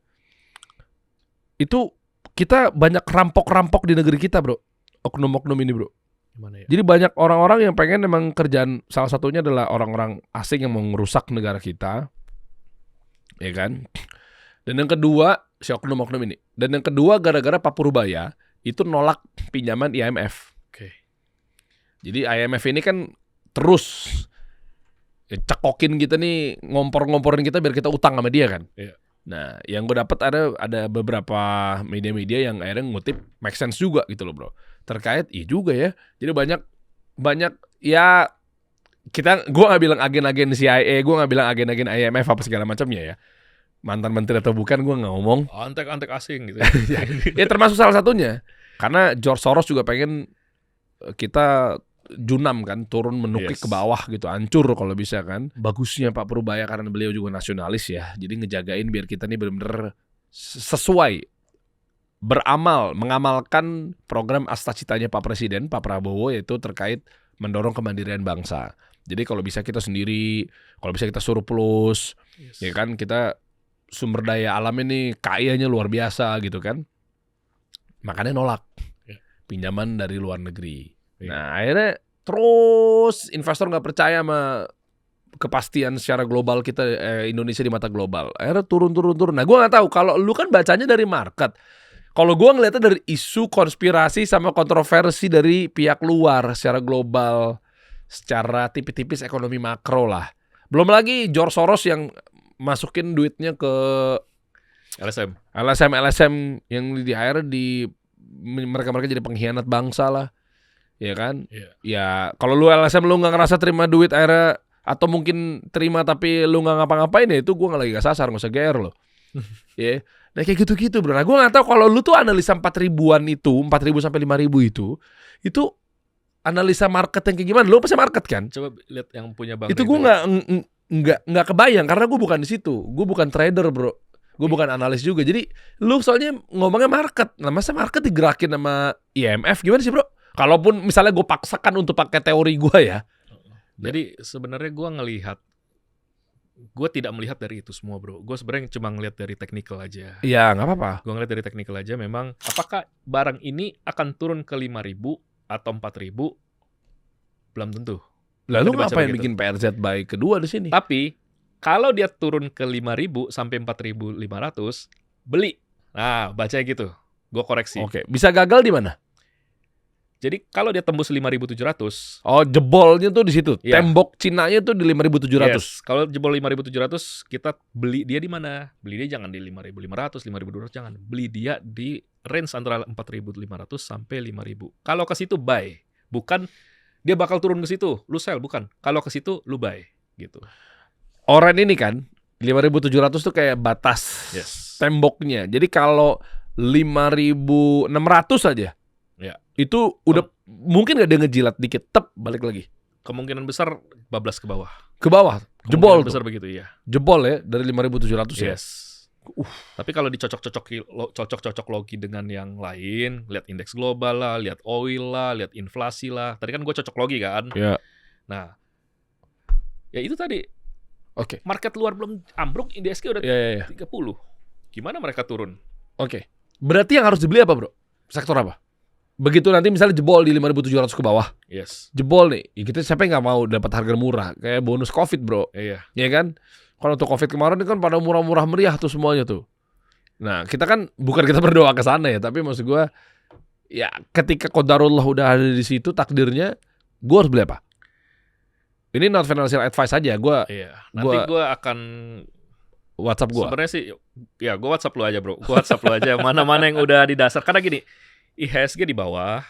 Itu kita banyak rampok-rampok di negeri kita bro. Oknum-oknum ini bro. Gimana ya? Jadi banyak orang-orang yang pengen emang kerjaan, salah satunya adalah orang-orang asing yang mau merusak negara kita. Ya kan? Dan yang kedua, si oknum-oknum ini. Dan yang kedua gara-gara Pak Purbaya itu nolak pinjaman IMF. Jadi IMF ini kan terus cekokin kita nih, ngompor-ngomporin kita biar kita utang sama dia kan. Iya. Nah, yang gue dapat ada beberapa media-media yang akhirnya ngutip make sense juga gitu loh bro. Terkait juga ya. Jadi banyak ya gue nggak bilang agen-agen CIA, gue nggak bilang agen-agen IMF apa segala macamnya ya. Mantan menteri atau bukan gue nggak ngomong. Antek-antek asing gitu. Ya termasuk salah satunya. Karena George Soros juga pengen kita junam kan, turun menukik Yes. ke bawah gitu, hancur kalau bisa kan. Bagusnya Pak Purbaya karena beliau juga nasionalis ya. Jadi ngejagain biar kita nih benar-benar sesuai beramal, mengamalkan program astacitanya Pak Presiden, Pak Prabowo, yaitu terkait mendorong kemandirian bangsa. Jadi kalau bisa kita sendiri, kalau bisa kita surplus, ya kan, kita sumber daya alam ini kayanya luar biasa gitu kan. Makanya nolak pinjaman dari luar negeri. Nah akhirnya terus investor nggak percaya sama kepastian secara global kita, Indonesia di mata global. Akhirnya turun. Nah gue nggak tahu kalau lu kan bacanya dari market. Kalau gue ngeliatnya dari isu konspirasi sama kontroversi dari pihak luar secara global, secara tipis-tipis ekonomi makro lah. Belum lagi George Soros yang masukin duitnya ke LSM yang di akhirnya mereka jadi pengkhianat bangsa lah, ya kan? Ya kalau lu LSM lu nggak ngerasa terima duit akhirnya, atau mungkin terima tapi lu nggak ngapa-ngapain, ya itu gue nggak lagi gak sasar, nggak usah GR lo. Ya, nah kayak gitu bro. Nah gue nggak tahu kalau lu tuh analisa 4.000-an itu, 4.000 sampai 5.000 itu analisa market yang kayak gimana? Lu pasti market kan? Coba lihat yang punya Bang Itu Reza. gue nggak kebayang karena gue bukan di situ. Gue bukan trader bro. Gue bukan analis juga. Jadi lu soalnya ngomongnya market. Nah masa market digerakin sama IMF gimana sih bro? Kalaupun misalnya gue paksakan untuk pakai teori gue ya. Jadi sebenarnya gue tidak melihat dari itu semua bro. Gue sebenarnya cuma ngelihat dari technical aja. Iya nggak apa-apa. Gue ngeliat dari technical aja, memang apakah barang ini akan turun ke 5.000 atau 4.000 belum tentu. Lalu Kita dibaca ngapain begitu. bikin PRZ buy kedua di sini? Tapi kalau dia turun ke 5.000 sampai 4.500, beli. Nah, bacanya gitu. Gue koreksi. Oke, bisa gagal di mana? Jadi kalau dia tembus 5.700, Oh, jebolnya tuh di situ. Iya. Tembok Cinanya tuh di 5.700. yes, kalau jebol 5.700, kita beli dia di mana? Beli dia jangan di 5.500, 5.200 jangan. Beli dia di range antara 4.500 sampai 5.000. Kalau ke situ buy, bukan dia bakal turun ke situ, lu sell, bukan. Kalau ke situ lu buy, gitu. Oren ini kan 5.700 tuh kayak batas Yes. temboknya. Jadi kalau 5.600 aja, Ya. itu udah mungkin gak dia ngejilat dikit, tep balik lagi Kemungkinan besar bablas ke bawah. ke bawah, Kemungkinan jebol tuh. besar begitu ya. Jebol ya dari 5.700 ya. Yes. Tapi kalau dicocok-cocok logi dengan yang lain, lihat indeks global lah, lihat oil lah, lihat inflasi lah. Tadi kan gue cocok logi kan. Ya. Nah, ya itu tadi. Oke. Market luar belum ambruk, IDSG udah Ya. 30. Gimana mereka turun? Oke. Berarti yang harus dibeli apa, bro? Sektor apa? Begitu nanti misalnya jebol di 5.700 ke bawah. Yes. Jebol nih. Ya kita siapa yang nggak mau dapat harga murah? Kayak bonus Covid, bro. Iya. Ya kan? Kalau untuk Covid kemarin kan pada murah-murah meriah tuh semuanya tuh. Nah, kita kan bukan kita berdoa ke sana ya, tapi maksud gua ya ketika qadarullah udah ada di situ takdirnya, gua harus beli apa? Ini not financial advice aja, gua Iya. Nanti gue akan WhatsApp gua. sebenarnya sih ya gue WhatsApp lu aja, bro. Gue WhatsApp lu aja mana-mana yang udah di dasar. Karena gini, IHSG di bawah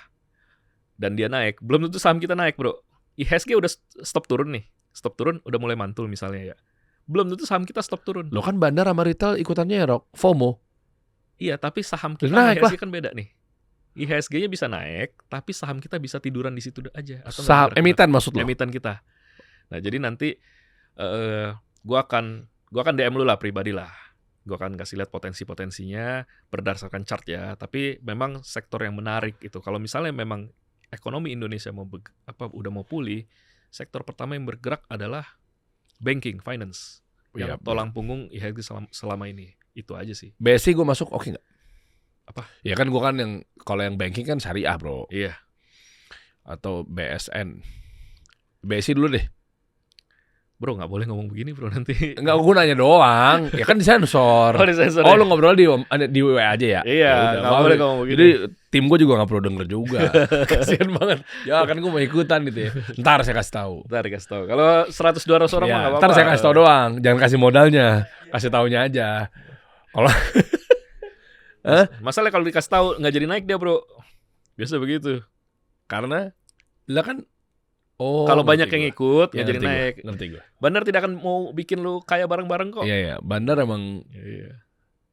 dan dia naik, belum tentu saham kita naik, bro. IHSG udah stop turun nih. Stop turun udah mulai mantul misalnya ya. Belum tentu saham kita stop turun. Lo kan bandar sama retail ikutannya ya, Rok. FOMO. Iya, tapi saham kita Naik sama IHSG kan beda nih. IHSG-nya bisa naik, tapi saham kita bisa tiduran di situ aja. Atau nggak Saham bergerak. emiten maksud lo? Emiten kita. Nah, jadi nanti gua akan DM lu lah pribadi lah. Gua akan kasih lihat potensi-potensinya berdasarkan chart ya. Tapi memang sektor yang menarik itu. Kalau misalnya memang ekonomi Indonesia udah mau pulih, sektor pertama yang bergerak adalah banking, finance. Yang Iya, tolang punggung IHSG selama ini. Itu aja sih. BSI gue masuk oke nggak? Apa? Ya kan gue kan kalau yang banking kan syariah, bro. Iya. Atau BSN. BSI dulu deh. Bro, nggak boleh ngomong begini, bro, nanti. Enggak, gue nanya doang. Ya kan disensor. Oh, disensor Oh, ya? lu ngobrol di WA aja ya? Iya, Ya udah, nggak maaf boleh deh. ngomong begini. Jadi tim gue juga nggak perlu denger juga. Kasian banget. Ya kan gue mau ikutan gitu ya. Ntar saya kasih tahu. Ntar dikasih tahu. Kalau 100-200 orang Ya, mah nggak apa-apa. ntar saya kasih tahu doang. Jangan kasih modalnya. Kasih taunya aja. Kalau Masalah kalau dikasih tahu nggak jadi naik dia, bro. Biasa begitu. karena lah kan Kalau ngerti banyak yang gua. ikut Ya, nggak jadi ngerti gua, naik. Ngerti gue. Bandar tidak akan mau bikin lu kaya bareng-bareng kok. Iya ya, bandar emang Iya.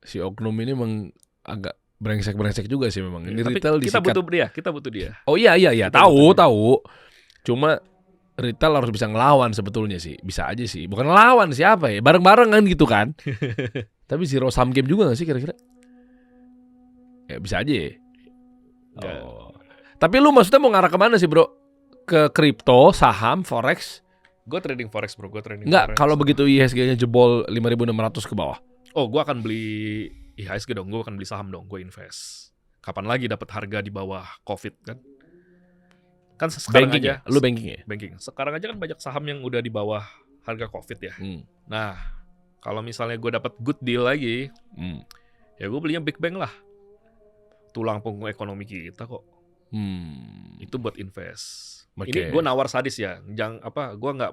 si oknum ini emang agak brengsek juga sih memang. Ini Tapi retail kita disikat. butuh dia. Oh iya, Kita tahu, butuh dia. tahu. Cuma retail harus bisa ngelawan sebetulnya sih. Bisa aja sih. Bukan ngelawan siapa ya? Bareng-bareng kan gitu kan. Tapi zero sum game juga gak sih kira-kira? Ya bisa aja ya. Oh. Tapi lu maksudnya mau ngarah kemana sih bro? Ke kripto, saham, forex? Gue trading forex bro, gue trading Enggak, forex. kalau begitu IHSG-nya jebol 5.600 ke bawah. Oh, gue akan beli IHSG dong, gue akan beli saham dong, gue invest. Kapan lagi dapat harga di bawah COVID kan? Kan sekarang Banking aja, ya? Lu banking ya? banking. Sekarang aja kan banyak saham yang udah di bawah harga COVID ya. Nah, kalau misalnya gue dapat good deal lagi, ya gue belinya Big Bang lah. Tulang punggung ekonomi kita kok. Itu buat invest. Oke. Ini gue nawar sadis ya. Jangan apa, gue nggak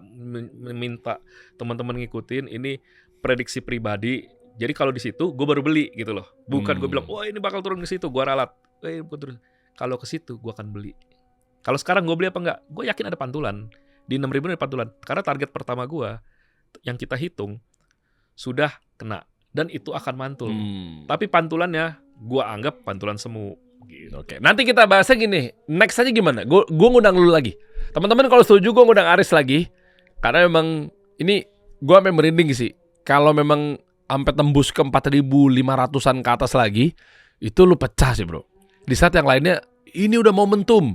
minta teman-teman ngikutin. Ini prediksi pribadi. Jadi kalau di situ gue baru beli gitu loh. Bukan gue bilang, wah ini bakal turun ke situ, gue ralat. Kalau ke situ gue akan beli. Kalau sekarang gue beli apa enggak? Gue yakin ada pantulan. Di 6.000 ada pantulan. Karena target pertama gue yang kita hitung sudah kena. Dan itu akan mantul. Tapi pantulannya gue anggap pantulan semu. Gitu. Oke, nanti kita bahasnya gini. Next aja gimana? Gue ngundang lu lagi. Teman-teman kalau setuju gue ngundang Aris lagi. Karena memang ini gue sampai merinding sih. Kalau memang sampai tembus ke 4.500-an ke atas lagi, itu lu pecah sih bro. Di saat yang lainnya ini udah momentum.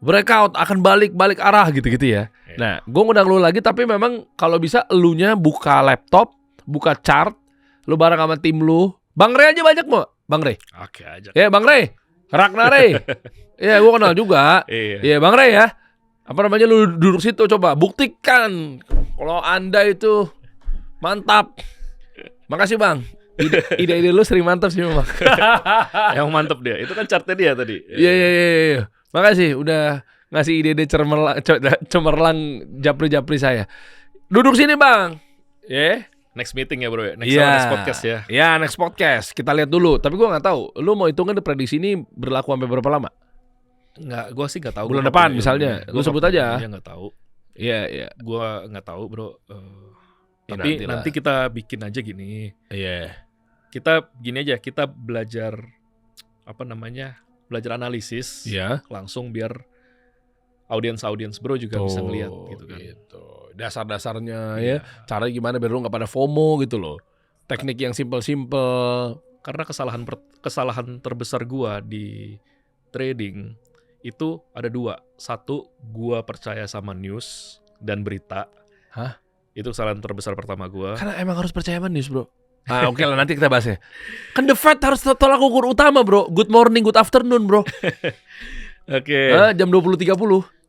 Breakout akan balik arah gitu-gitu ya. Nah, gue ngundang lu lagi tapi memang kalau bisa elunya buka laptop, buka chart, lu bareng sama tim lu. Bang Rey aja banyak mau, Bang Rey. Oke aja. Ya, Bang Rey. Ragnar Rey. Iya, gue kenal juga. Iya, Bang Rey ya. Apa namanya lu duduk situ coba buktikan kalau Anda itu mantap. Makasih, Bang. Ide-ide lu sering mantap sih memang. Yang mantep dia. Itu kan chartnya dia tadi. Iya. Makasih udah ngasih ide-ide cemerlang japri-japri saya. Duduk sini bang. Next meeting ya bro ya. Iya. Next podcast ya. Ya next podcast. Kita lihat dulu. Tapi gue nggak tahu. Lu mau hitungin prediksi ini berlaku sampai berapa lama? Nggak, gue sih nggak tahu. Bulan depan misalnya. Lu sebut aja. Dia nggak tahu. Iya. Gue nggak tahu bro. Ya, Tapi nanti kita bikin aja gini. Iya. Kita gini aja. Kita belajar belajar analisis. Iya. Langsung biar audiens bro juga bisa ngeliat gitu kan. Gitu. Dasar-dasarnya ya. Cara gimana biar lu nggak pada FOMO gitu loh. Teknik yang simple-simple. Karena kesalahan terbesar gua di trading itu ada dua. Satu, gua percaya sama news dan berita. Hah? Itu kesalahan terbesar pertama gua. Karena emang harus percaya sama news bro. Oke lah nanti kita bahasnya. Kan The Fed harus tolak ukur utama bro. Good morning, good afternoon bro. Oke. Jam 20.30.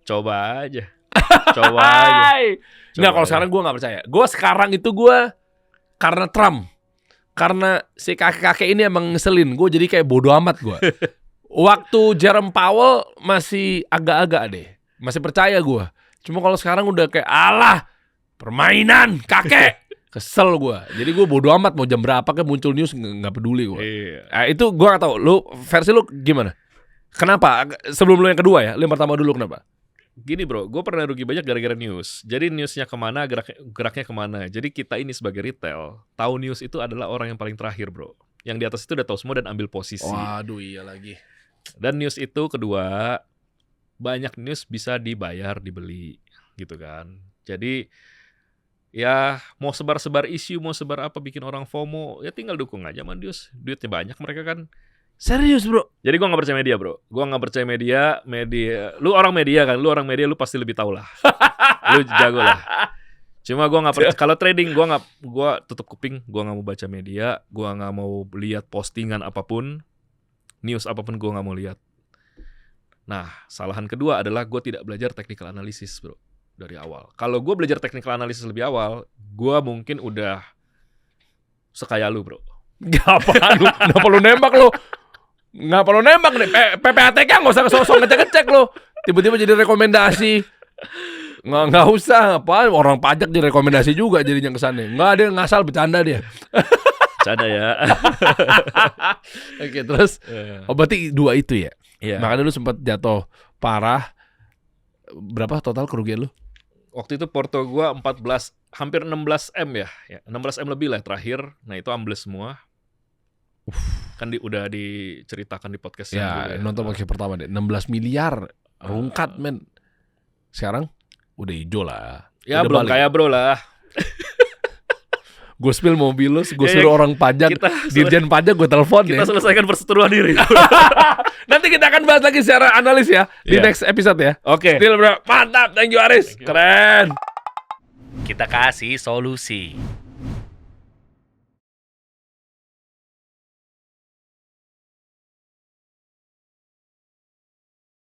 Coba aja. Coba aja. Nggak, kalau sekarang gue nggak percaya. Gue sekarang itu gue karena Trump. Karena si kakek-kakek ini emang ngeselin. Gue jadi kayak bodo amat gue. Waktu Jerome Powell masih agak-agak deh. Masih percaya gue. Cuma kalau sekarang udah kayak alah permainan kakek. Kesel gue. Jadi gue bodo amat mau jam berapa kayak muncul news nggak peduli gue. Iya. Itu gue nggak tahu. Lu versi lu gimana? Kenapa? Sebelum lu yang kedua ya. Lu yang pertama dulu kenapa? Gini bro, gue pernah rugi banyak gara-gara news. Jadi newsnya kemana, geraknya kemana. Jadi kita ini sebagai retail, tahu news itu adalah orang yang paling terakhir bro. Yang di atas itu udah tahu semua dan ambil posisi. Waduh iya lagi. Dan news itu kedua, banyak news bisa dibayar, dibeli gitu kan. Jadi ya mau sebar-sebar isu, mau sebar apa, bikin orang FOMO, ya tinggal dukung aja sama news. Duitnya banyak mereka kan. Serius bro? Jadi gue gak percaya media bro. Gue gak percaya media. Lu orang media kan. Lu orang media lu pasti lebih tahu lah. Lu jago lah. Cuma gue gak percaya. Kalau trading gue tutup kuping. Gue gak mau baca media. Gue gak mau lihat postingan apapun. News apapun gue gak mau lihat. Nah salahan kedua adalah gue tidak belajar technical analysis bro. Dari awal. Kalau gue belajar technical analysis lebih awal, gue mungkin udah sekaya lu bro. Gak perlu nembak lu. Nggak perlu nembak nih, PPATK nggak usah sosok ngecek lo. Tiba-tiba jadi rekomendasi. Nggak usah, apa orang pajak jadi rekomendasi juga jadinya kesannya. Nggak ada yang ngasal, bercanda dia. Bercanda ya. Oke, terus berarti dua itu ya. Iya. Makanya lu sempat jatuh parah. Berapa total kerugian lu? Waktu itu porto gua 14, hampir 16 M ya. 16 M lebih lah terakhir. Nah itu ambles semua. Kan udah diceritakan di podcast ya, nonton podcast pertama deh 16 miliar rungkat men. Sekarang udah hijau lah. Ya Udah belum balik. kayak bro lah. Gue spill mobil lu, gue Ya, suruh orang pajak, kita dirjen pajak gue telepon Kita ya. selesaikan perseteruan diri. Nanti kita akan bahas lagi secara analis ya di Iya. next episode ya. Oke. Deal bro, mantap, thank you Aris, keren. Kita kasih solusi.